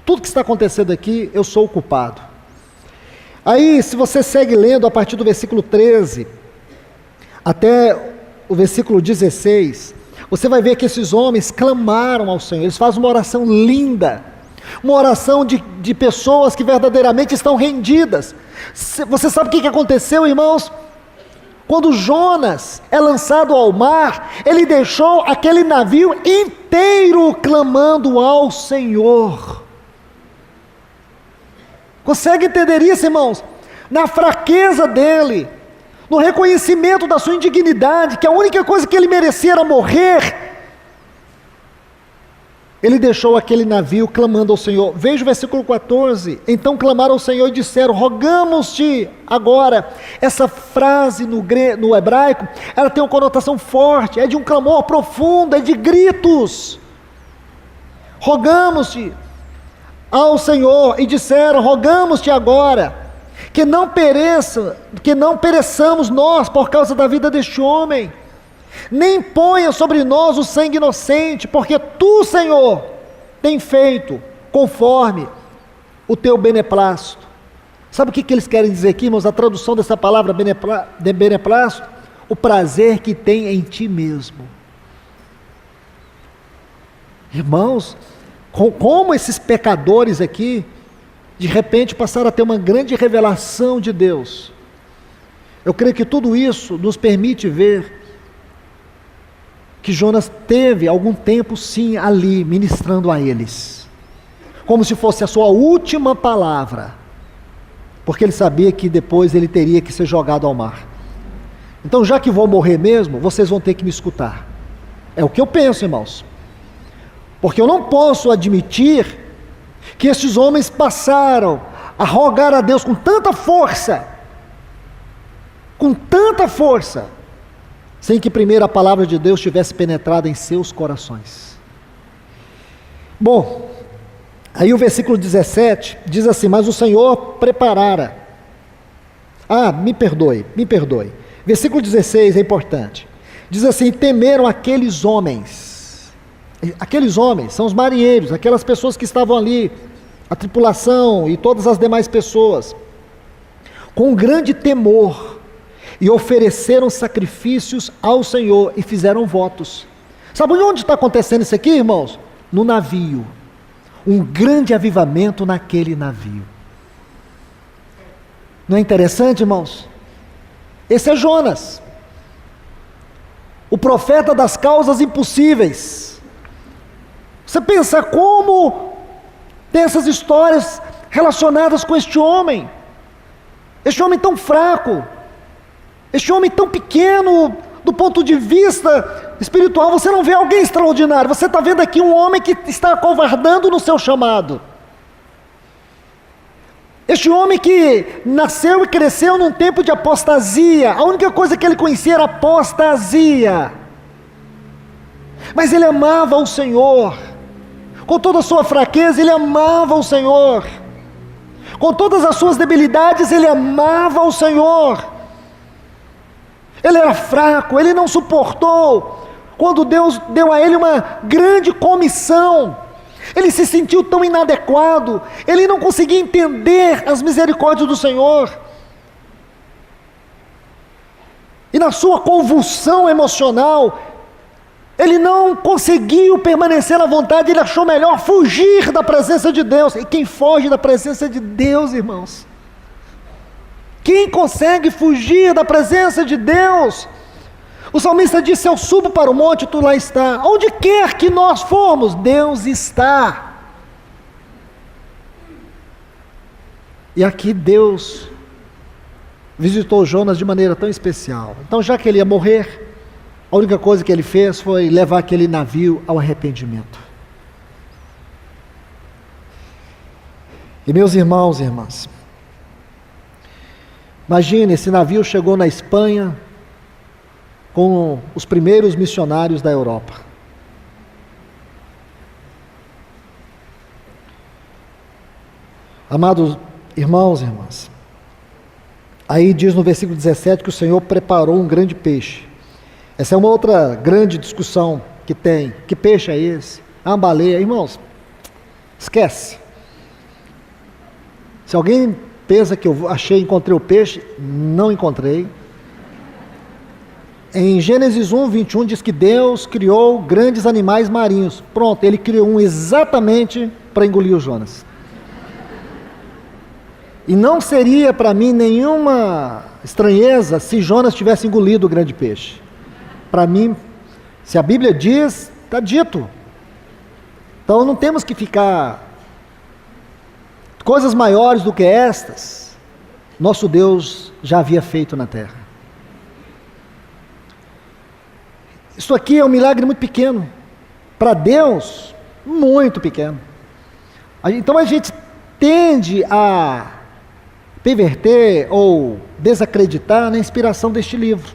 [SPEAKER 1] Tudo que está acontecendo aqui, eu sou o culpado. Aí, se você segue lendo a partir do versículo 13, até o versículo 16, você vai ver que esses homens clamaram ao Senhor. Eles fazem uma oração linda. uma oração de pessoas que verdadeiramente estão rendidas. Você sabe o que aconteceu, irmãos? Quando Jonas é lançado ao mar, ele deixou aquele navio inteiro clamando ao Senhor. Consegue entender isso, irmãos? Na fraqueza dele, no reconhecimento da sua indignidade, que a única coisa que ele merecia era morrer, ele deixou aquele navio clamando ao Senhor. Veja o versículo 14. Então clamaram ao Senhor e disseram: rogamos-te agora. Essa frase no hebraico, ela tem uma conotação forte, é de um clamor profundo, é de gritos. Rogamos-te ao Senhor e disseram: rogamos-te agora, que não pereçamos nós por causa da vida deste homem, nem ponha sobre nós o sangue inocente, porque tu, Senhor, tem feito conforme o teu beneplácito. Sabe o que eles querem dizer aqui, irmãos? A tradução dessa palavra beneplácito, o prazer que tem em ti mesmo. Irmãos, como esses pecadores aqui, de repente passaram a ter uma grande revelação de Deus. Eu creio que tudo isso nos permite ver que Jonas teve algum tempo sim ali, ministrando a eles, como se fosse a sua última palavra, porque ele sabia que depois ele teria que ser jogado ao mar. Então, já que vou morrer mesmo, vocês vão ter que me escutar. É o que eu penso, irmãos, porque eu não posso admitir que esses homens passaram a rogar a Deus com tanta força, sem que primeiro a palavra de Deus tivesse penetrado em seus corações. Bom, aí o versículo 17 diz assim: mas o Senhor preparara. Me perdoe. Versículo 16 é importante. Diz assim: temeram aqueles homens são os marinheiros, aquelas pessoas que estavam ali, a tripulação e todas as demais pessoas, com grande temor, e ofereceram sacrifícios ao Senhor e fizeram votos. Sabe onde está acontecendo isso aqui, irmãos? No navio. Um grande avivamento naquele navio. Não é interessante, irmãos? Esse é Jonas, o profeta das causas impossíveis. Você pensa como tem essas histórias relacionadas com este homem tão fraco, este homem tão pequeno do ponto de vista espiritual. Você não vê alguém extraordinário, você está vendo aqui um homem que está acovardando no seu chamado. Este homem que nasceu e cresceu num tempo de apostasia, a única coisa que ele conhecia era apostasia, mas ele amava o Senhor, com toda a sua fraqueza ele amava o Senhor, com todas as suas debilidades ele amava o Senhor. Ele era fraco, ele não suportou quando Deus deu a ele uma grande comissão. Ele se sentiu tão inadequado, ele não conseguia entender as misericórdias do Senhor. E na sua convulsão emocional, ele não conseguiu permanecer na vontade, ele achou melhor fugir da presença de Deus. E quem foge da presença de Deus, irmãos? Quem consegue fugir da presença de Deus? O salmista disse: eu subo para o monte, tu lá está. Onde quer que nós formos, Deus está. E aqui Deus visitou Jonas de maneira tão especial. Então, já que ele ia morrer, a única coisa que ele fez foi levar aquele navio ao arrependimento. E meus irmãos e irmãs, imagine, esse navio chegou na Espanha com os primeiros missionários da Europa. Amados irmãos e irmãs, aí diz no versículo 17 que o Senhor preparou um grande peixe. Essa é uma outra grande discussão que tem. Que peixe é esse? É uma baleia. Irmãos, esquece. Se alguém pensa que eu encontrei o peixe, não encontrei. Em Gênesis 1, 21 diz que Deus criou grandes animais marinhos. Pronto, ele criou um exatamente para engolir o Jonas. E não seria para mim nenhuma estranheza se Jonas tivesse engolido o grande peixe. Para mim, se a Bíblia diz, está dito. Então não temos que ficar... Coisas maiores do que estas, nosso Deus já havia feito na terra. Isso aqui é um milagre muito pequeno. Para Deus, muito pequeno. Então a gente tende a perverter ou desacreditar na inspiração deste livro,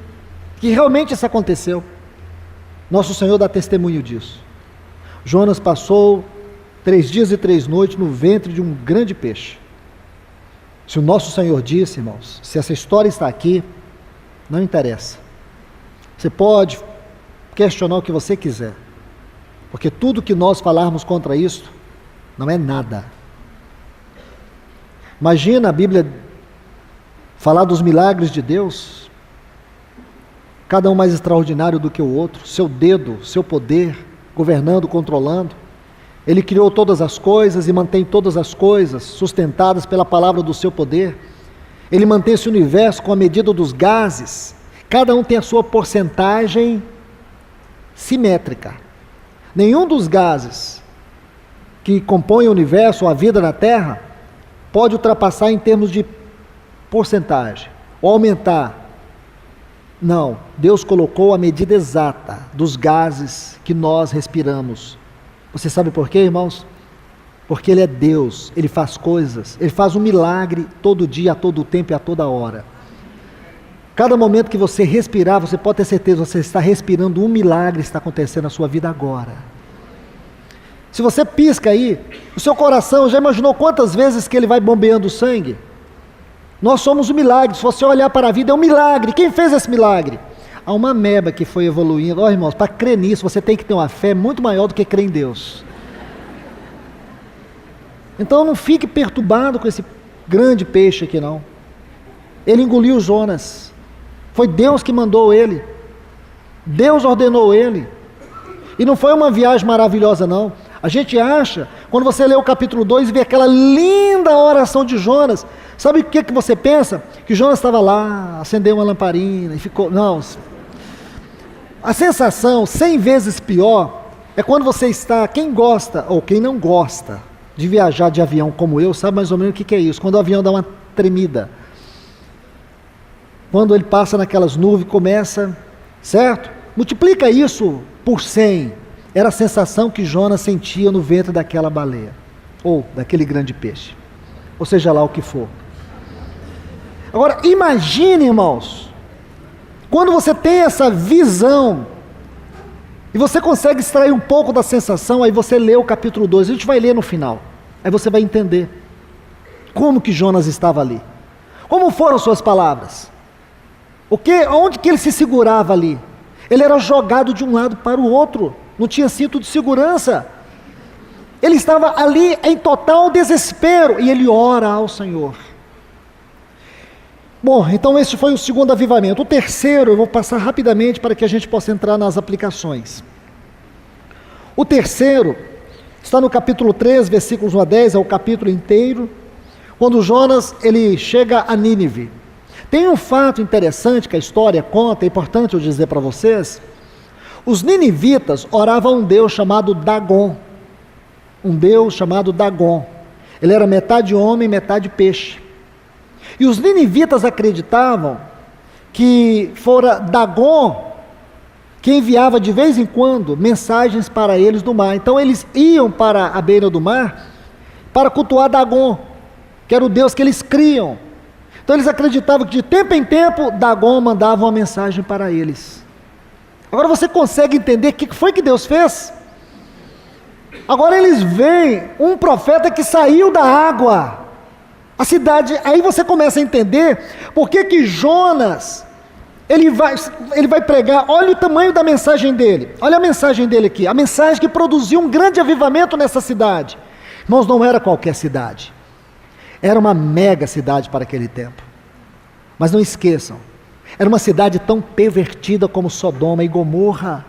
[SPEAKER 1] que realmente isso aconteceu. Nosso Senhor dá testemunho disso. Jonas passou 3 dias e 3 noites no ventre de um grande peixe. Se o nosso Senhor disse, irmãos, se essa história está aqui, não interessa. Você pode questionar o que você quiser, porque tudo que nós falarmos contra isso não é nada. Imagina a Bíblia falar dos milagres de Deus, cada um mais extraordinário do que o outro, seu dedo, seu poder, governando, controlando. Ele criou todas as coisas e mantém todas as coisas sustentadas pela palavra do seu poder. Ele mantém esse universo com a medida dos gases, cada um tem a sua porcentagem simétrica. Nenhum dos gases que compõem o universo ou a vida na Terra pode ultrapassar em termos de porcentagem, ou aumentar. Não, Deus colocou a medida exata dos gases que nós respiramos. Você sabe por quê, irmãos? Porque Ele é Deus, Ele faz coisas, Ele faz um milagre todo dia, a todo tempo e a toda hora. Cada momento que você respirar, você pode ter certeza, você está respirando um milagre, está acontecendo na sua vida agora. Se você pisca aí, o seu coração, já imaginou quantas vezes que ele vai bombeando sangue? Nós somos um milagre. Se você olhar para a vida, é um milagre. Quem fez esse milagre? Há uma ameba que foi evoluindo. Irmãos, para crer nisso, você tem que ter uma fé muito maior do que crer em Deus. Então não fique perturbado com esse grande peixe aqui, não. Ele engoliu Jonas. Foi Deus que mandou ele. Deus ordenou ele. E não foi uma viagem maravilhosa, não. A gente acha, quando você lê o capítulo 2 e vê aquela linda oração de Jonas, sabe o que você pensa? Que Jonas estava lá, acendeu uma lamparina e ficou... Não. A sensação 100 vezes pior é quando você está... Quem gosta ou quem não gosta de viajar de avião como eu, sabe mais ou menos o que é isso. Quando o avião dá uma tremida. Quando ele passa naquelas nuvens, começa... Certo? Multiplica isso por 100. Era a sensação que Jonas sentia no ventre daquela baleia, ou daquele grande peixe, ou seja lá o que for. Agora, imagine, irmãos, quando você tem essa visão, e você consegue extrair um pouco da sensação, aí você lê o capítulo 2, a gente vai ler no final, aí você vai entender como que Jonas estava ali, como foram suas palavras, onde que ele se segurava ali. Ele era jogado de um lado para o outro, não tinha cinto de segurança. Ele estava ali em total desespero, e ele ora ao Senhor. Bom, então esse foi o segundo avivamento. O terceiro, eu vou passar rapidamente para que a gente possa entrar nas aplicações. O terceiro está no capítulo 3, versículos 1 a 10, é o capítulo inteiro, quando Jonas ele chega a Nínive. Tem um fato interessante que a história conta, é importante eu dizer para vocês. Os ninivitas oravam a um deus chamado Dagon. Um deus chamado Dagon. Ele era metade homem, metade peixe. E os ninivitas acreditavam que fora Dagon que enviava de vez em quando mensagens para eles do mar. Então eles iam para a beira do mar para cultuar Dagon, que era o deus que eles criam. Então eles acreditavam que de tempo em tempo Dagon mandava uma mensagem para eles. Agora você consegue entender o que foi que Deus fez? Agora eles veem um profeta que saiu da água, a cidade, aí você começa a entender por que Jonas, ele vai pregar. Olha o tamanho da mensagem dele, olha a mensagem dele aqui, a mensagem que produziu um grande avivamento nessa cidade. Irmãos, não era qualquer cidade, era uma mega cidade para aquele tempo, mas não esqueçam, era uma cidade tão pervertida como Sodoma e Gomorra.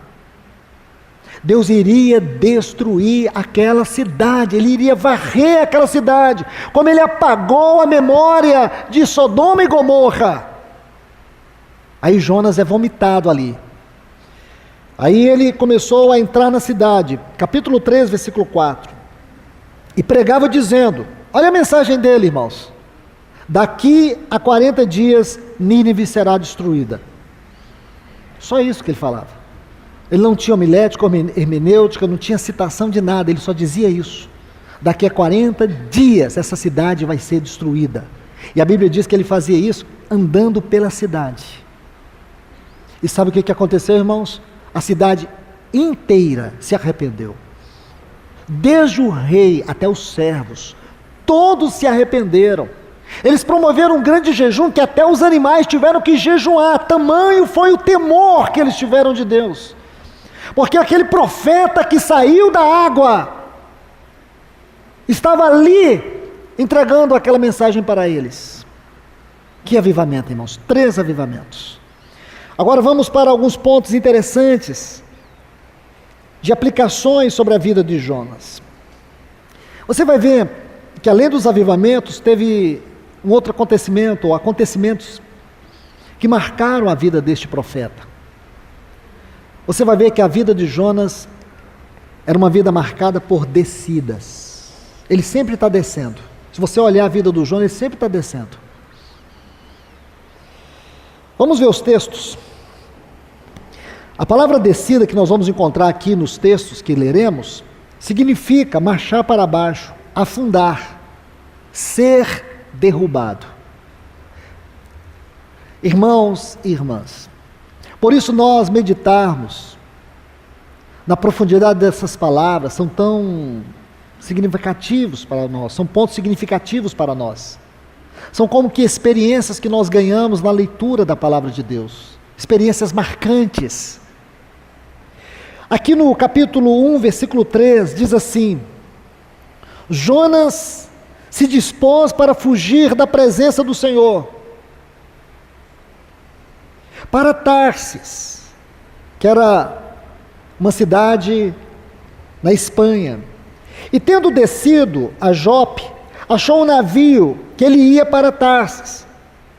[SPEAKER 1] Deus iria destruir aquela cidade, Ele iria varrer aquela cidade, como Ele apagou a memória de Sodoma e Gomorra. Aí Jonas é vomitado ali. Aí ele começou a entrar na cidade, capítulo 3, versículo 4, e pregava dizendo, olha a mensagem dele, irmãos, daqui a 40 dias Nínive será destruída. Só isso que ele falava. Ele não tinha homilética, hermenêutica, não tinha citação de nada, ele só dizia isso. Daqui a 40 dias essa cidade vai ser destruída. E a Bíblia diz que ele fazia isso andando pela cidade. E sabe o que aconteceu, irmãos? A cidade inteira se arrependeu. Desde o rei até os servos, todos se arrependeram. Eles promoveram um grande jejum que até os animais tiveram que jejuar. Tamanho foi o temor que eles tiveram de Deus. Porque aquele profeta que saiu da água estava ali entregando aquela mensagem para eles. Que avivamento, irmãos! 3 avivamentos. Agora vamos para alguns pontos interessantes de aplicações sobre a vida de Jonas. Você vai ver que além dos avivamentos, teve um outro acontecimento, ou acontecimentos que marcaram a vida deste profeta. Você vai ver que a vida de Jonas era uma vida marcada por descidas. Ele sempre está descendo. Se você olhar a vida do Jonas, ele sempre está descendo. Vamos ver os textos. A palavra descida que nós vamos encontrar aqui nos textos que leremos, significa marchar para baixo, afundar, ser derrubado. Irmãos e irmãs, por isso nós meditarmos na profundidade dessas palavras, são tão significativos para nós, são pontos significativos para nós. São como que experiências que nós ganhamos na leitura da palavra de Deus, experiências marcantes. Aqui no capítulo 1, versículo 3, diz assim: Jonas se dispôs para fugir da presença do Senhor, para Tarsis, que era uma cidade na Espanha, e tendo descido a Jope, achou um navio que ele ia para Tarsis,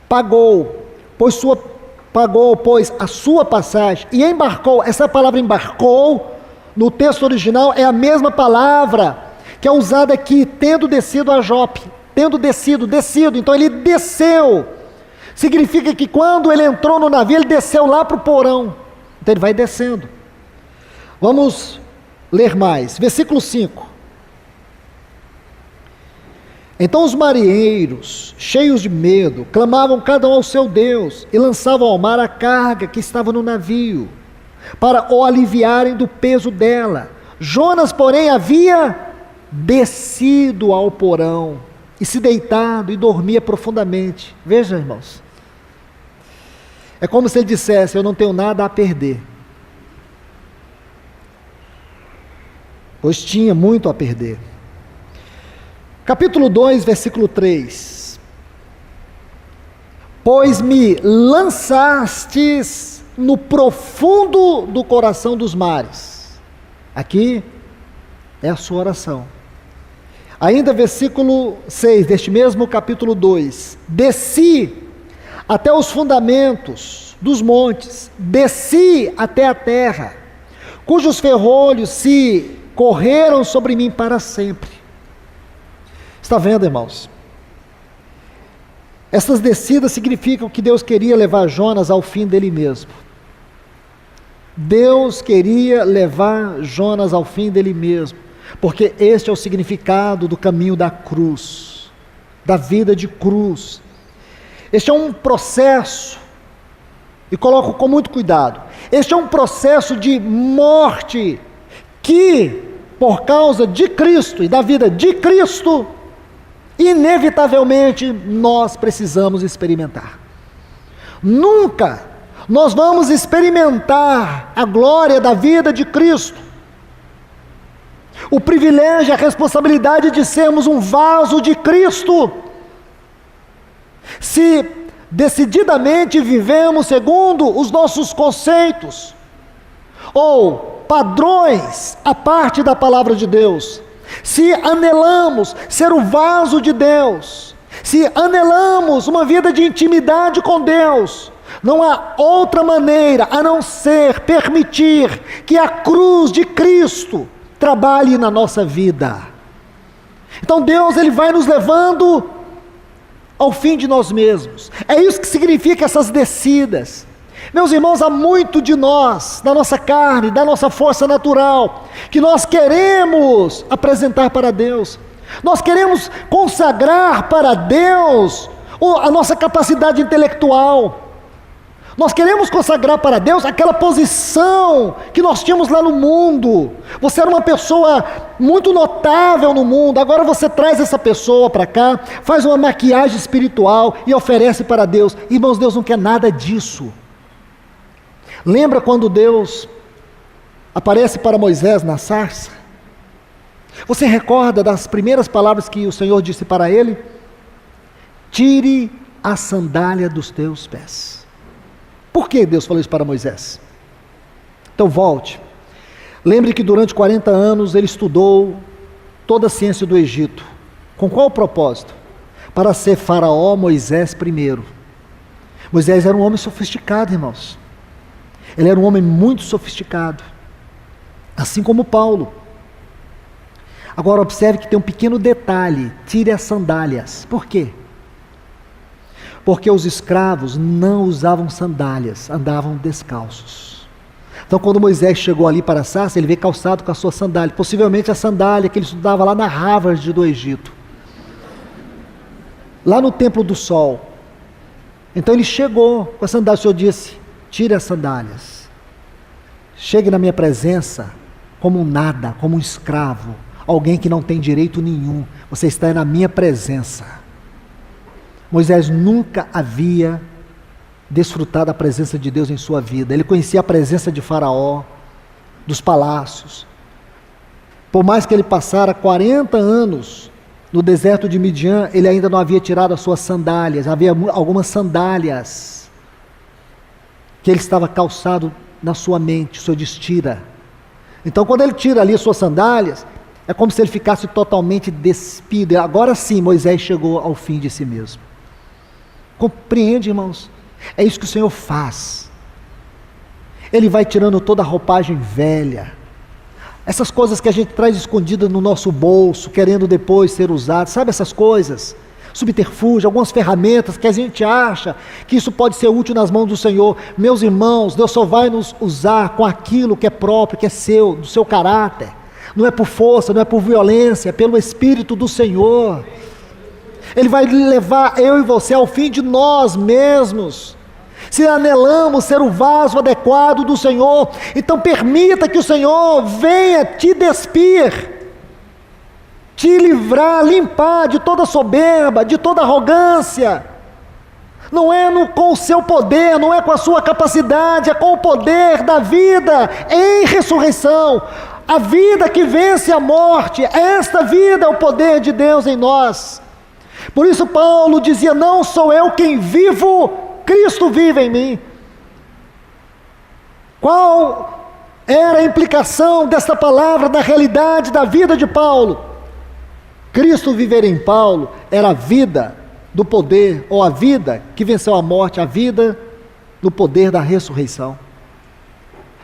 [SPEAKER 1] pagou, pois a sua passagem, e embarcou. Essa palavra embarcou, no texto original, é a mesma palavra que é usada aqui, tendo descido a Jope, tendo descido, então ele desceu, significa que quando ele entrou no navio, ele desceu lá para o porão, então ele vai descendo. Vamos ler mais, versículo 5. Então os marinheiros, cheios de medo, clamavam cada um ao seu Deus, e lançavam ao mar a carga que estava no navio, para o aliviarem do peso dela. Jonas, porém, havia descido ao porão, e se deitado, e dormia profundamente. Veja, irmãos, é como se ele dissesse: eu não tenho nada a perder, pois tinha muito a perder. Capítulo 2, versículo 3. Pois me lançastes no profundo do coração dos mares. Aqui é a sua oração. Ainda versículo 6, deste mesmo capítulo 2. Desci até os fundamentos dos montes, desci até a terra, cujos ferrolhos se correram sobre mim para sempre. Está vendo, irmãos? Essas descidas significam que Deus queria levar Jonas ao fim dele mesmo. Deus queria levar Jonas ao fim dele mesmo, porque este é o significado do caminho da cruz, da vida de cruz. Este é um processo, e coloco com muito cuidado, este é um processo de morte, que por causa de Cristo e da vida de Cristo, inevitavelmente nós precisamos experimentar. Nunca nós vamos experimentar a glória da vida de Cristo, o privilégio, a responsabilidade de sermos um vaso de Cristo, se decididamente vivemos segundo os nossos conceitos, ou padrões a parte da palavra de Deus, se anelamos ser o vaso de Deus, se anelamos uma vida de intimidade com Deus, não há outra maneira a não ser permitir que a cruz de Cristo trabalhe na nossa vida. Então Deus, Ele vai nos levando ao fim de nós mesmos. É isso que significa essas descidas. Meus irmãos, há muito de nós, da nossa carne, da nossa força natural, que nós queremos apresentar para Deus. Nós queremos consagrar para Deus a nossa capacidade intelectual. Nós queremos consagrar para Deus aquela posição que nós tínhamos lá no mundo. Você era uma pessoa muito notável no mundo, agora você traz essa pessoa para cá, faz uma maquiagem espiritual e oferece para Deus. Irmãos, Deus não quer nada disso. Lembra quando Deus aparece para Moisés na sarça? Você recorda das primeiras palavras que o Senhor disse para ele? Tire a sandália dos teus pés. Por que Deus falou isso para Moisés? Então volte. Lembre que durante 40 anos ele estudou toda a ciência do Egito. Com qual propósito? Para ser faraó Moisés primeiro. Moisés era um homem sofisticado, irmãos. Ele era um homem muito sofisticado. Assim como Paulo. Agora observe que tem um pequeno detalhe. Tire as sandálias. Por quê? Porque os escravos não usavam sandálias, andavam descalços. Então quando Moisés chegou ali para a sarça, ele veio calçado com a sua sandália, possivelmente a sandália que ele estudava lá na Harvard do Egito, lá no templo do sol. Então ele chegou com a sandália, o Senhor disse, tire as sandálias, chegue na minha presença como um nada, como um escravo, alguém que não tem direito nenhum, você está na minha presença. Moisés nunca havia desfrutado da presença de Deus em sua vida. Ele conhecia a presença de Faraó, dos palácios. Por mais que ele passara 40 anos no deserto de Midian, ele ainda não havia tirado as suas sandálias. Havia algumas sandálias que ele estava calçado na sua mente. O Senhor diz, tira. Então quando ele tira ali as suas sandálias, é como se ele ficasse totalmente despido. Agora sim, Moisés chegou ao fim de si mesmo. Compreende, irmãos? É isso que o Senhor faz. Ele vai tirando toda a roupagem velha, essas coisas que a gente traz escondidas no nosso bolso, querendo depois ser usadas, sabe essas coisas? Subterfúgio, algumas ferramentas que a gente acha que isso pode ser útil nas mãos do Senhor. Meus irmãos, Deus só vai nos usar com aquilo que é próprio, que é seu, do seu caráter. Não é por força, não é por violência, é pelo Espírito do Senhor. Ele vai levar eu e você ao fim de nós mesmos. Se anelamos ser o vaso adequado do Senhor, então permita que o Senhor venha te despir, te livrar, limpar de toda soberba, de toda arrogância. Não é com o seu poder, não é com a sua capacidade, é com o poder da vida em ressurreição. A vida que vence a morte, esta vida é o poder de Deus em nós. Por isso Paulo dizia, não sou eu quem vivo, Cristo vive em mim. Qual era a implicação desta palavra na realidade da vida de Paulo? Cristo viver em Paulo era a vida do poder, ou a vida que venceu a morte, a vida do poder da ressurreição.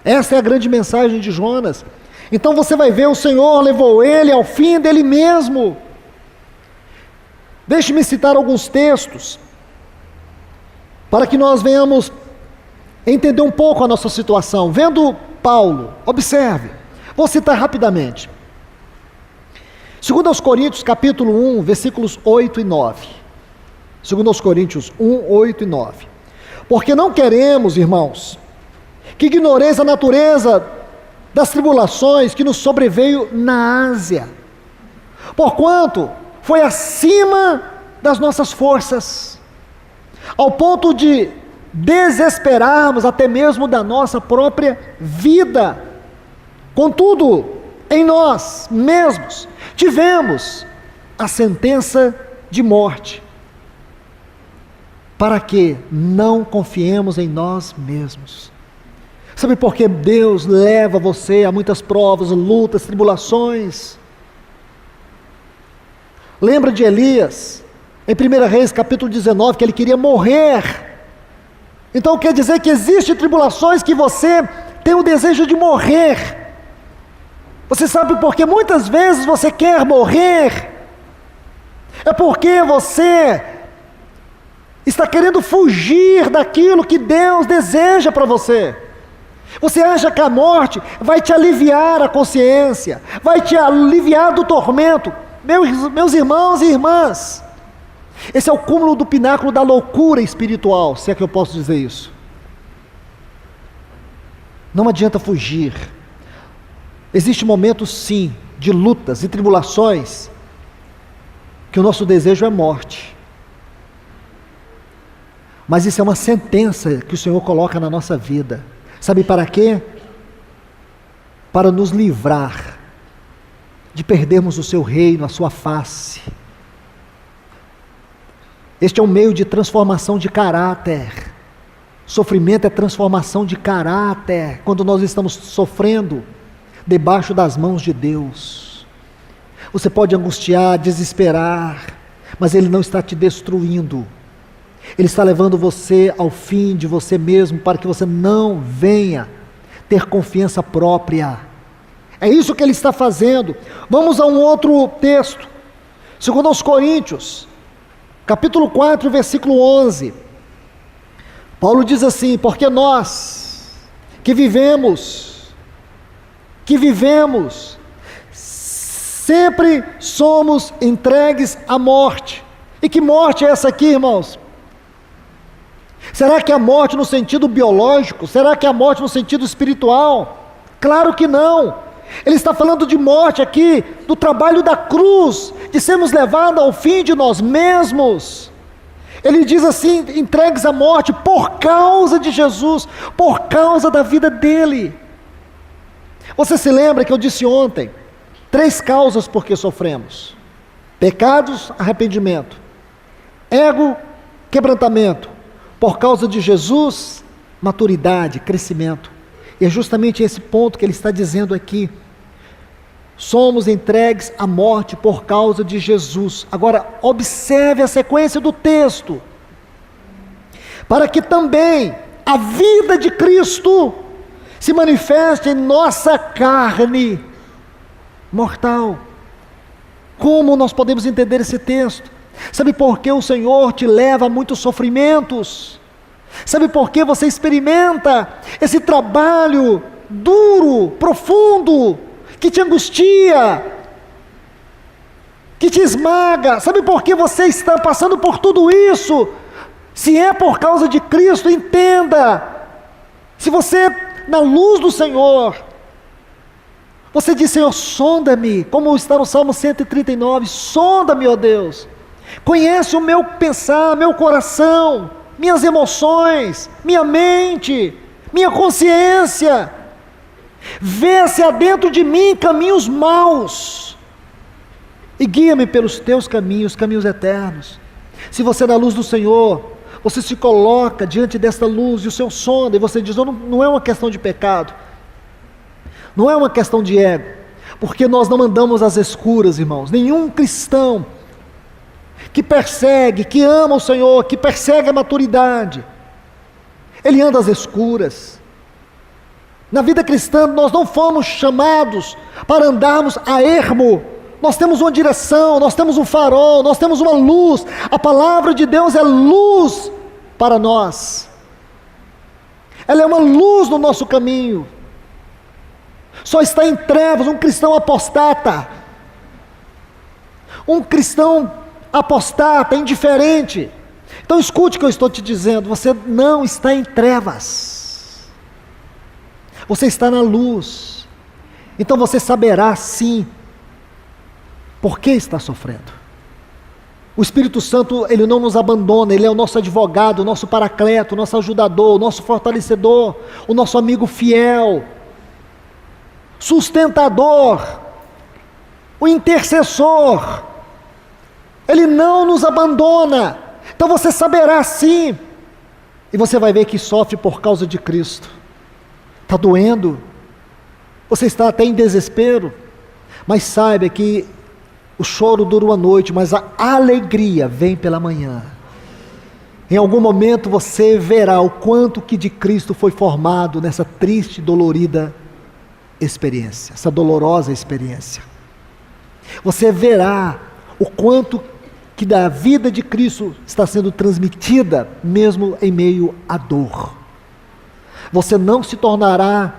[SPEAKER 1] Essa é a grande mensagem de Jonas. Então você vai ver, o Senhor levou ele ao fim dele mesmo. Deixe-me citar alguns textos, para que nós venhamos entender um pouco a nossa situação. Vendo Paulo, observe, vou citar rapidamente. 2 Coríntios capítulo 1, versículos 8 e 9. 2 Coríntios 1, 8 e 9. Porque não queremos, irmãos, que ignoreis a natureza das tribulações que nos sobreveio na Ásia, porquanto foi acima das nossas forças, ao ponto de desesperarmos até mesmo da nossa própria vida. Contudo, em nós mesmos tivemos a sentença de morte, para que não confiemos em nós mesmos. Sabe por que Deus leva você a muitas provas, lutas, tribulações? Lembra de Elias, em 1 Reis capítulo 19, que ele queria morrer. Então quer dizer que existem tribulações que você tem o desejo de morrer. Você sabe por que muitas vezes você quer morrer? É porque você está querendo fugir daquilo que Deus deseja para você. Você acha que a morte vai te aliviar a consciência, vai te aliviar do tormento. Meus irmãos e irmãs, esse é o cúmulo do pináculo da loucura espiritual, se é que eu posso dizer isso. Não adianta fugir. Existem momentos sim, de lutas e tribulações, que o nosso desejo é morte. Mas isso é uma sentença que o Senhor coloca na nossa vida. Sabe para quê? Para nos livrar de perdermos o seu reino, a sua face. Este é um meio de transformação de caráter. Sofrimento é transformação de caráter. Quando nós estamos sofrendo debaixo das mãos de Deus, você pode angustiar, desesperar, mas Ele não está te destruindo. Ele está levando você ao fim de você mesmo, para que você não venha ter confiança própria. É isso que Ele está fazendo. Vamos a um outro texto, 2 Coríntios, capítulo 4, versículo 11. Paulo diz assim: porque nós que vivemos, sempre somos entregues à morte. E que morte é essa aqui, irmãos? Será que é a morte no sentido biológico? Será que é a morte no sentido espiritual? Claro que não. Ele está falando de morte aqui, do trabalho da cruz, de sermos levados ao fim de nós mesmos. Ele diz assim: entregues à morte por causa de Jesus, por causa da vida dele. Você se lembra que eu disse ontem, 3 causas por que sofremos: pecados, arrependimento; ego, quebrantamento; por causa de Jesus, maturidade, crescimento. E é justamente esse ponto que ele está dizendo aqui. Somos entregues à morte por causa de Jesus. Agora, observe a sequência do texto. Para que também a vida de Cristo se manifeste em nossa carne mortal. Como nós podemos entender esse texto? Sabe por que o Senhor te leva a muitos sofrimentos? Sabe por que você experimenta esse trabalho duro, profundo, que te angustia, que te esmaga? Sabe por que você está passando por tudo isso? Se é por causa de Cristo, entenda. Se você, na luz do Senhor, você diz: Senhor, sonda-me, como está no Salmo 139, sonda-me, ó Deus, conhece o meu pensar, meu coração, minhas emoções, minha mente, minha consciência, vê se há dentro de mim caminhos maus, e guia-me pelos teus caminhos, caminhos eternos. Se você, na luz do Senhor, você se coloca diante desta luz, e o Senhor sonda, e você diz: não é uma questão de pecado, não é uma questão de ego, porque nós não andamos às escuras, irmãos. Nenhum cristão que persegue, que ama o Senhor, que persegue a maturidade, ele anda às escuras. Na vida cristã, nós não fomos chamados para andarmos a ermo. Nós temos uma direção, nós temos um farol, nós temos uma luz. A palavra de Deus é luz para nós. Ela é uma luz no nosso caminho. Só está em trevas um cristão apostata. Um cristão apostata, indiferente. Então escute o que eu estou te dizendo: você não está em trevas, você está na luz. Então você saberá sim por que está sofrendo. O Espírito Santo, ele não nos abandona, ele é o nosso advogado, o nosso paracleto, o nosso ajudador, o nosso fortalecedor, o nosso amigo fiel, sustentador, o intercessor. Ele não nos abandona. Então você saberá sim, e você vai ver que sofre por causa de Cristo. está doendo, você está até em desespero, mas saiba que o choro dura uma noite, mas a alegria vem pela manhã. Em algum momento você verá o quanto que de Cristo foi formado nessa triste, dolorida experiência, essa dolorosa experiência. Você verá o quanto que da vida de Cristo está sendo transmitida, mesmo em meio à dor. Você não se tornará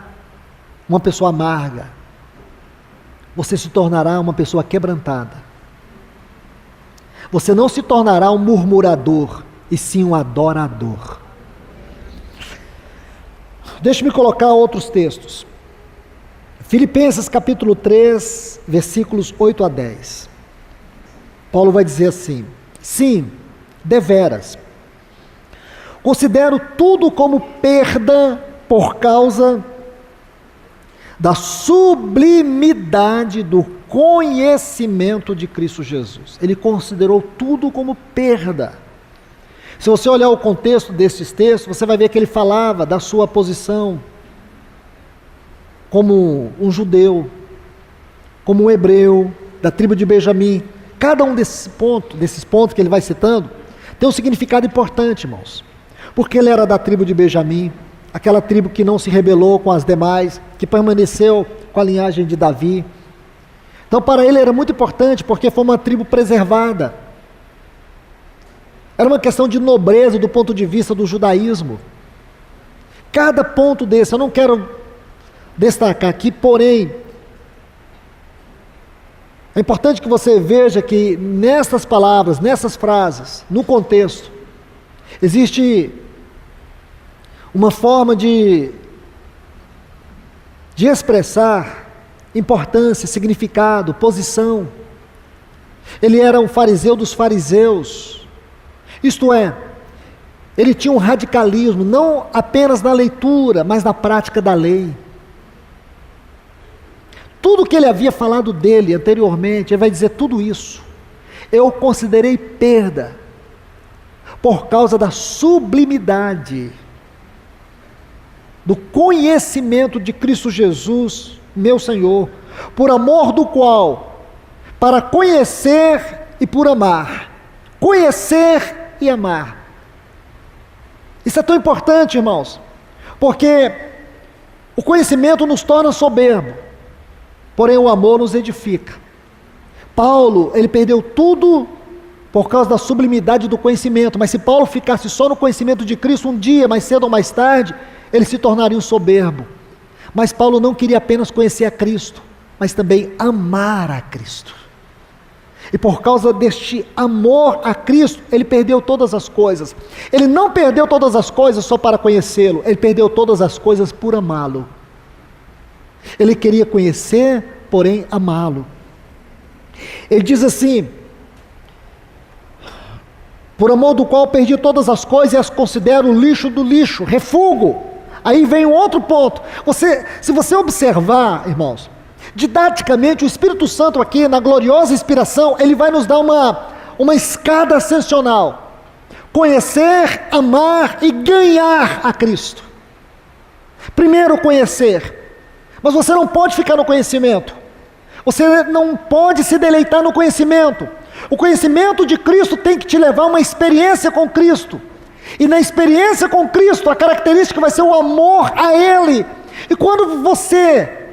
[SPEAKER 1] uma pessoa amarga, você se tornará uma pessoa quebrantada. Você não se tornará um murmurador, e sim um adorador. Deixe-me colocar outros textos. Filipenses capítulo 3, versículos 8 a 10. Paulo vai dizer assim: sim, deveras, considero tudo como perda por causa da sublimidade do conhecimento de Cristo Jesus. Ele considerou tudo como perda. Se você olhar o contexto desses textos, você vai ver que ele falava da sua posição como um judeu, como um hebreu, da tribo de Benjamim. Cada um desses pontos que ele vai citando, tem um significado importante, irmãos. Porque ele era da tribo de Benjamim, aquela tribo que não se rebelou com as demais, que permaneceu com a linhagem de Davi. Então para ele era muito importante, porque foi uma tribo preservada. Era uma questão de nobreza do ponto de vista do judaísmo. Cada ponto desse, eu não quero destacar aqui, porém, é importante que você veja que nessas palavras, nessas frases, no contexto, existe uma forma de expressar importância, significado, posição. Ele era um fariseu dos fariseus, isto é, ele tinha um radicalismo, não apenas na leitura, mas na prática da lei. Tudo que ele havia falado dele anteriormente, ele vai dizer tudo isso. Eu considerei perda, por causa da sublimidade, do conhecimento de Cristo Jesus, meu Senhor, por amor do qual, para conhecer e por amar, conhecer e amar. Isso é tão importante, irmãos, porque o conhecimento nos torna soberbo, porém o amor nos edifica. Paulo, ele perdeu tudo por causa da sublimidade do conhecimento, mas se Paulo ficasse só no conhecimento de Cristo, um dia, mais cedo ou mais tarde, ele se tornaria um soberbo. Mas Paulo não queria apenas conhecer a Cristo, mas também amar a Cristo. E por causa deste amor a Cristo, ele perdeu todas as coisas. Ele não perdeu todas as coisas só para conhecê-lo, ele perdeu todas as coisas por amá-lo. Ele queria conhecer, porém amá-lo. Ele diz assim: por amor do qual perdi todas as coisas e as considero lixo do lixo, refúgio. Aí vem um outro ponto. Se você observar, irmãos, didaticamente o Espírito Santo aqui, na gloriosa inspiração, ele vai nos dar uma escada ascensional. Conhecer, amar e ganhar a Cristo. Primeiro conhecer. Mas você não pode ficar no conhecimento. Você não pode se deleitar no conhecimento. O conhecimento de Cristo tem que te levar a uma experiência com Cristo. E na experiência com Cristo, a característica vai ser o amor a Ele. E quando você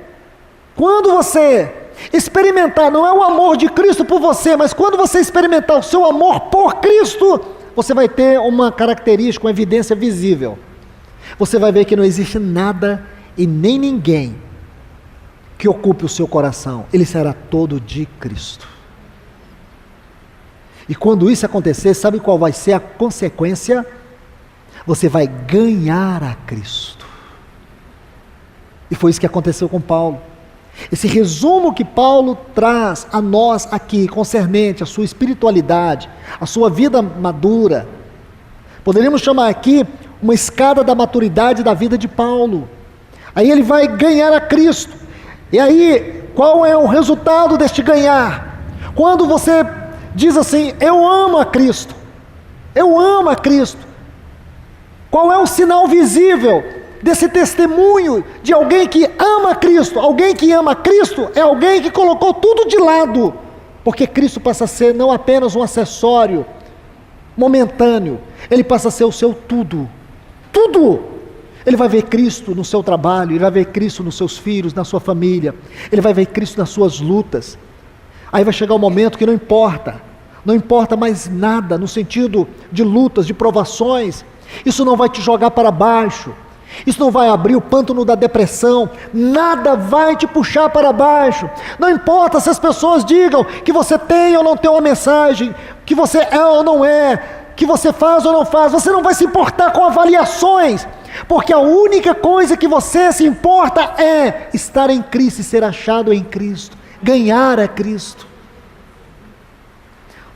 [SPEAKER 1] experimentar, não é o amor de Cristo por você, mas quando você experimentar o seu amor por Cristo, você vai ter uma característica, uma evidência visível. Você vai ver que não existe nada e nem ninguém que ocupe o seu coração. Ele será todo de Cristo. E quando isso acontecer, sabe qual vai ser a consequência? Você vai ganhar a Cristo. E foi isso que aconteceu com Paulo. Esse resumo que Paulo traz a nós aqui, concernente à sua espiritualidade, à sua vida madura, poderíamos chamar aqui uma escada da maturidade da vida de Paulo. Aí ele vai ganhar a Cristo. E aí, qual é o resultado deste ganhar? Quando você diz assim: eu amo a Cristo, eu amo a Cristo. Qual é o sinal visível desse testemunho de alguém que ama Cristo. Alguém que ama Cristo é alguém que colocou tudo de lado, porque Cristo passa a ser não apenas um acessório momentâneo, Ele passa a ser o seu tudo, tudo. Ele vai ver Cristo no seu trabalho, Ele vai ver Cristo nos seus filhos, na sua família, Ele vai ver Cristo nas suas lutas. Aí vai chegar um momento que não importa mais nada, no sentido de lutas, de provações. Isso não vai te jogar para baixo, isso não vai abrir o pântano da depressão, nada vai te puxar para baixo. Não importa se as pessoas digam que você tem ou não tem uma mensagem, que você é ou não é, que você faz ou não faz, você não vai se importar com avaliações, porque a única coisa que você se importa é estar em Cristo e ser achado em Cristo, ganhar a Cristo.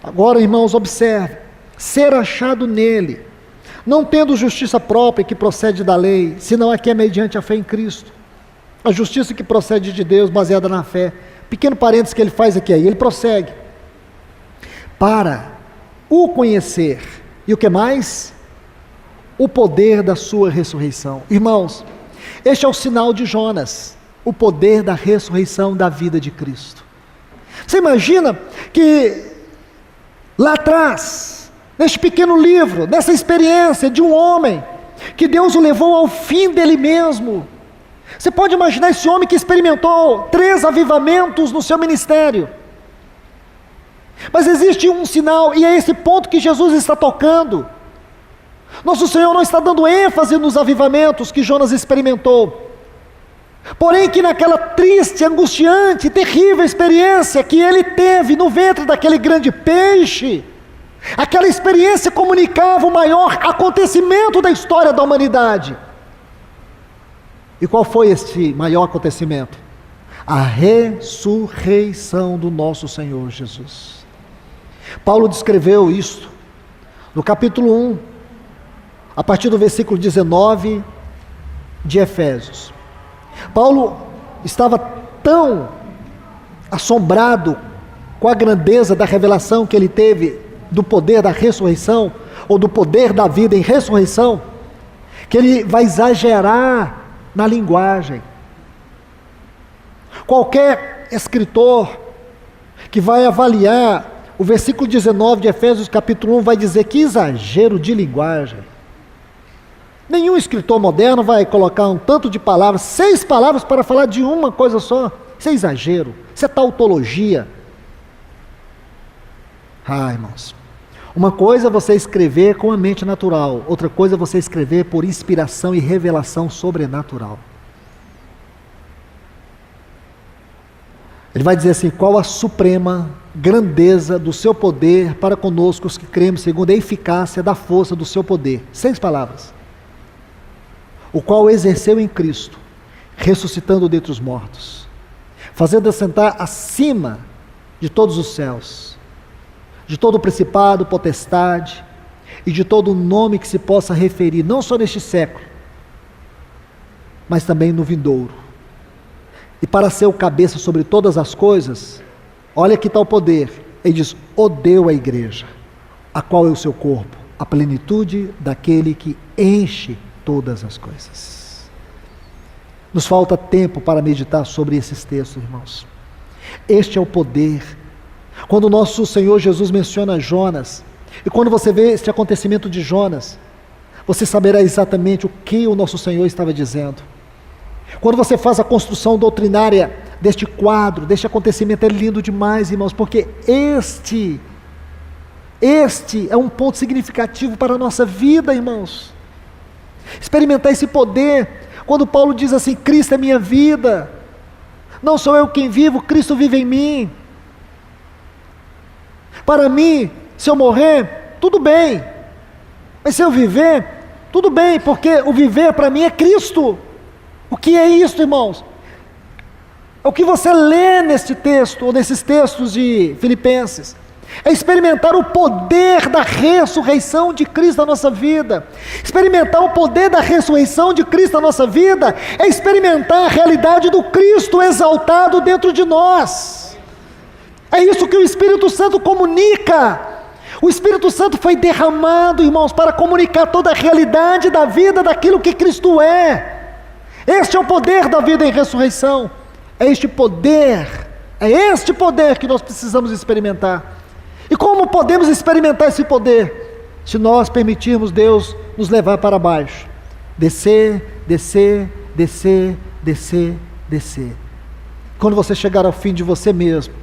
[SPEAKER 1] Agora, irmãos, observe, ser achado nele, não tendo justiça própria que procede da lei, senão a que é mediante a fé em Cristo. A justiça que procede de Deus, baseada na fé. Pequeno parênteses que ele faz aqui, aí ele prossegue. Para o conhecer, e o que mais? O poder da sua ressurreição. Irmãos, este é o sinal de Jonas, o poder da ressurreição da vida de Cristo. Você imagina que lá atrás, neste pequeno livro, nessa experiência de um homem, que Deus o levou ao fim dele mesmo. Você pode imaginar esse homem que experimentou 3 avivamentos no seu ministério. Mas existe um sinal, e é esse ponto que Jesus está tocando. Nosso Senhor não está dando ênfase nos avivamentos que Jonas experimentou. Porém que naquela triste, angustiante, terrível experiência que ele teve no ventre daquele grande peixe, aquela experiência comunicava o maior acontecimento da história da humanidade. E qual foi este maior acontecimento? A ressurreição do nosso Senhor Jesus. Paulo descreveu isto no capítulo 1, a partir do versículo 19 de Efésios. Paulo estava tão assombrado com a grandeza da revelação que ele teve do poder da ressurreição, ou do poder da vida em ressurreição, que ele vai exagerar na linguagem. Qualquer escritor que vai avaliar o versículo 19 de Efésios capítulo 1 vai dizer que exagero de linguagem. Nenhum escritor moderno vai colocar um tanto de palavras, 6 palavras para falar de uma coisa só. Isso é exagero, isso é tautologia. Irmãos, uma coisa é você escrever com a mente natural, outra coisa é você escrever por inspiração e revelação sobrenatural. Ele vai dizer assim: qual a suprema grandeza do seu poder para conosco os que cremos, segundo a eficácia da força do seu poder. 6 palavras. O qual exerceu em Cristo, ressuscitando dentre os mortos, fazendo assentar acima de todos os céus, de todo principado, potestade, e de todo nome que se possa referir, não só neste século, mas também no vindouro. E para ser o cabeça sobre todas as coisas, olha que tal poder, ele diz: o deu à igreja, a qual é o seu corpo, a plenitude daquele que enche todas as coisas. Nos falta tempo para meditar sobre esses textos, irmãos. Este é o poder. Quando o nosso Senhor Jesus menciona Jonas, e quando você vê este acontecimento de Jonas, você saberá exatamente o que o nosso Senhor estava dizendo. Quando você faz a construção doutrinária deste quadro, deste acontecimento, é lindo demais, irmãos, porque este é um ponto significativo para a nossa vida, irmãos. Experimentar esse poder, quando Paulo diz assim: Cristo é minha vida, não sou eu quem vivo, Cristo vive em mim. Para mim, se eu morrer, tudo bem, mas se eu viver, tudo bem, porque o viver para mim é Cristo. O que é isso, irmãos? É o que você lê neste texto, ou nesses textos de Filipenses. É experimentar o poder da ressurreição de Cristo na nossa vida. Experimentar o poder da ressurreição de Cristo na nossa vida é experimentar a realidade do Cristo exaltado dentro de nós. É isso que o Espírito Santo comunica. O Espírito Santo foi derramado, irmãos, para comunicar toda a realidade da vida, daquilo que Cristo é. Este é o poder da vida em ressurreição. É este poder que nós precisamos experimentar. E como podemos experimentar esse poder? Se nós permitirmos Deus nos levar para baixo. Descer, descer, descer, descer, descer. Quando você chegar ao fim de você mesmo,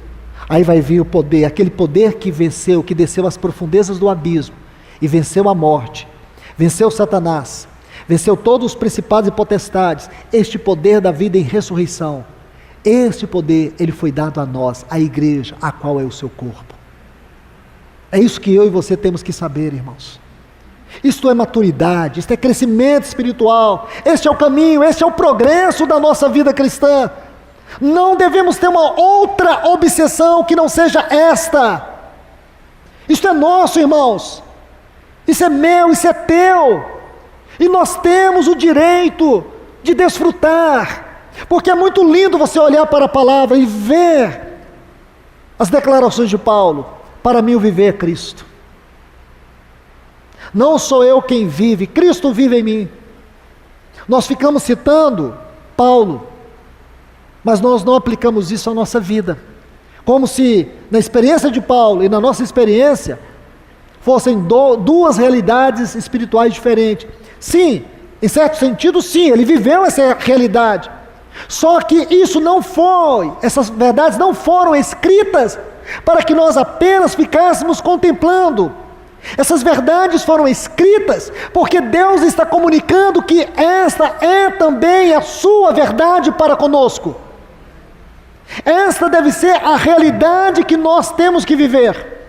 [SPEAKER 1] aí vai vir o poder, aquele poder que venceu, que desceu às profundezas do abismo e venceu a morte, venceu Satanás, venceu todos os principados e potestades. Este poder da vida em ressurreição, este poder, ele foi dado a nós, a igreja, a qual é o seu corpo. É isso que eu e você temos que saber, irmãos. Isto é maturidade, isto é crescimento espiritual, este é o caminho, este é o progresso da nossa vida cristã. Não devemos ter uma outra obsessão que não seja esta. Isto é nosso, irmãos. Isso é meu, isso é teu. E nós temos o direito de desfrutar. Porque é muito lindo você olhar para a palavra e ver as declarações de Paulo. Para mim o viver é Cristo. Não sou eu quem vive, Cristo vive em mim. Nós ficamos citando Paulo, mas nós não aplicamos isso à nossa vida. Como se na experiência de Paulo e na nossa experiência fossem duas realidades espirituais diferentes. Sim, em certo sentido sim, ele viveu essa realidade. Só que isso não foi, essas verdades não foram escritas para que nós apenas ficássemos contemplando. Essas verdades foram escritas porque Deus está comunicando que esta é também a sua verdade para conosco. Esta deve ser a realidade que nós temos que viver,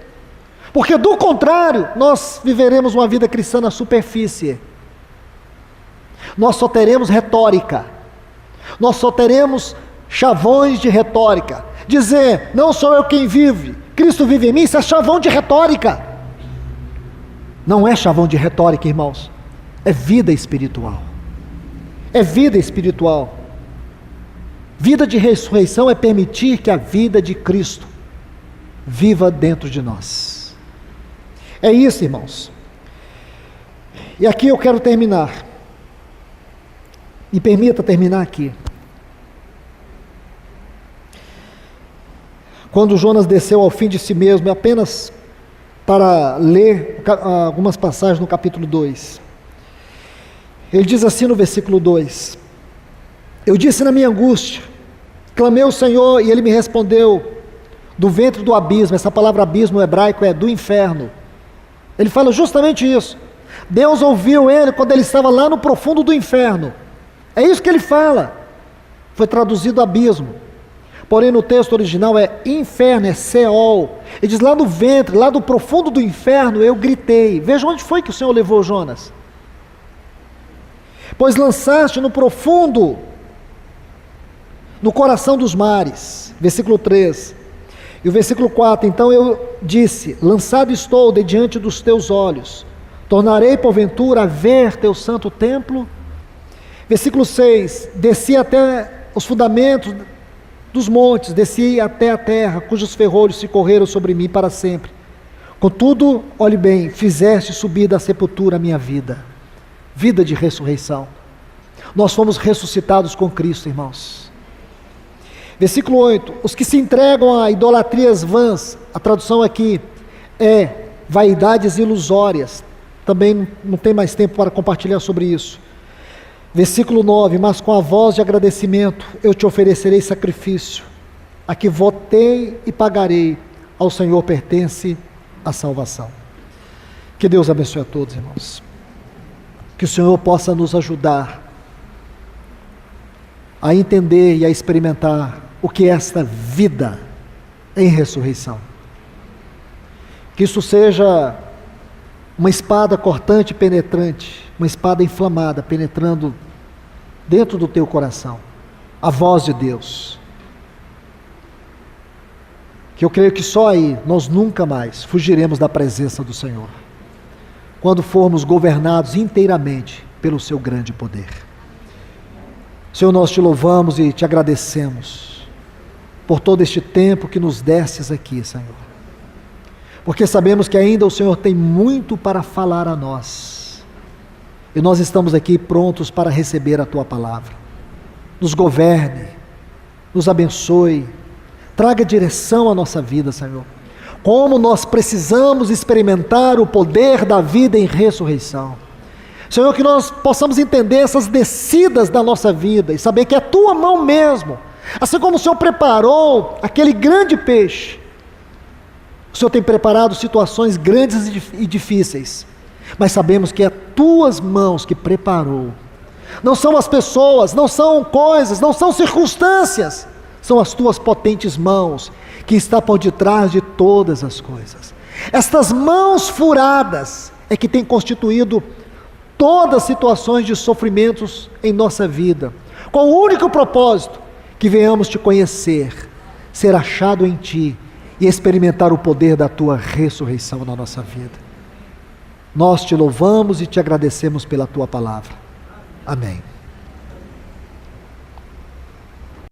[SPEAKER 1] porque do contrário, nós viveremos uma vida cristã na superfície. Nós só teremos retórica, nós só teremos chavões de retórica. Dizer, não sou eu quem vive, Cristo vive em mim, isso é chavão de retórica. Não é chavão de retórica, irmãos, é vida espiritual. É vida espiritual. Vida de ressurreição é permitir que a vida de Cristo viva dentro de nós. É isso, irmãos. E aqui eu quero terminar. Me permita terminar aqui. Quando Jonas desceu ao fim de si mesmo, apenas para ler algumas passagens no capítulo 2. Ele diz assim no versículo 2: eu disse na minha angústia, clamei ao Senhor e Ele me respondeu do ventre do abismo. Essa palavra abismo no hebraico é do inferno. Ele fala justamente isso. Deus ouviu ele quando ele estava lá no profundo do inferno. É isso que ele fala. Foi traduzido abismo. Porém no texto original é inferno, é Seol. Ele diz lá no ventre, lá do profundo do inferno eu gritei. Veja onde foi que o Senhor levou Jonas. Pois lançaste no profundo, no coração dos mares. Versículo 3. E o versículo 4, então eu disse, lançado estou de diante dos teus olhos, tornarei porventura a ver teu santo templo? Versículo 6, desci até os fundamentos dos montes, desci até a terra, cujos ferrolhos se correram sobre mim para sempre. Contudo, olhe bem, fizeste subir da sepultura a minha vida, vida de ressurreição. Nós fomos ressuscitados com Cristo, irmãos. Versículo 8, os que se entregam a idolatrias vãs, a tradução aqui é vaidades ilusórias, também não tem mais tempo para compartilhar sobre isso. Versículo 9, mas com a voz de agradecimento eu te oferecerei sacrifício, a que votei e pagarei, ao Senhor pertence a salvação. Que Deus abençoe a todos, irmãos. Que o Senhor possa nos ajudar a entender e a experimentar o que é esta vida em ressurreição. Que isso seja uma espada cortante e penetrante, uma espada inflamada, penetrando dentro do teu coração, a voz de Deus. Que eu creio que só aí nós nunca mais fugiremos da presença do Senhor, quando formos governados inteiramente pelo seu grande poder. Senhor, nós te louvamos e te agradecemos por todo este tempo que nos destes aqui, Senhor. porque sabemos que ainda o Senhor tem muito para falar a nós. E nós estamos aqui prontos para receber a Tua palavra. Nos governe, nos abençoe, traga direção à nossa vida, Senhor. Como nós precisamos experimentar o poder da vida em ressurreição. Senhor, que nós possamos entender essas descidas da nossa vida e saber que é a Tua mão mesmo. Assim como o Senhor preparou aquele grande peixe, o Senhor tem preparado situações grandes e difíceis, mas sabemos que é Tuas mãos que preparou. Não são as pessoas, não são coisas, não são circunstâncias, são as Tuas potentes mãos que estão por detrás de todas as coisas. Estas mãos furadas é que têm constituído todas as situações de sofrimentos em nossa vida, com o único propósito que venhamos Te conhecer, ser achado em Ti e experimentar o poder da Tua ressurreição na nossa vida. Nós Te louvamos e Te agradecemos pela Tua palavra. Amém.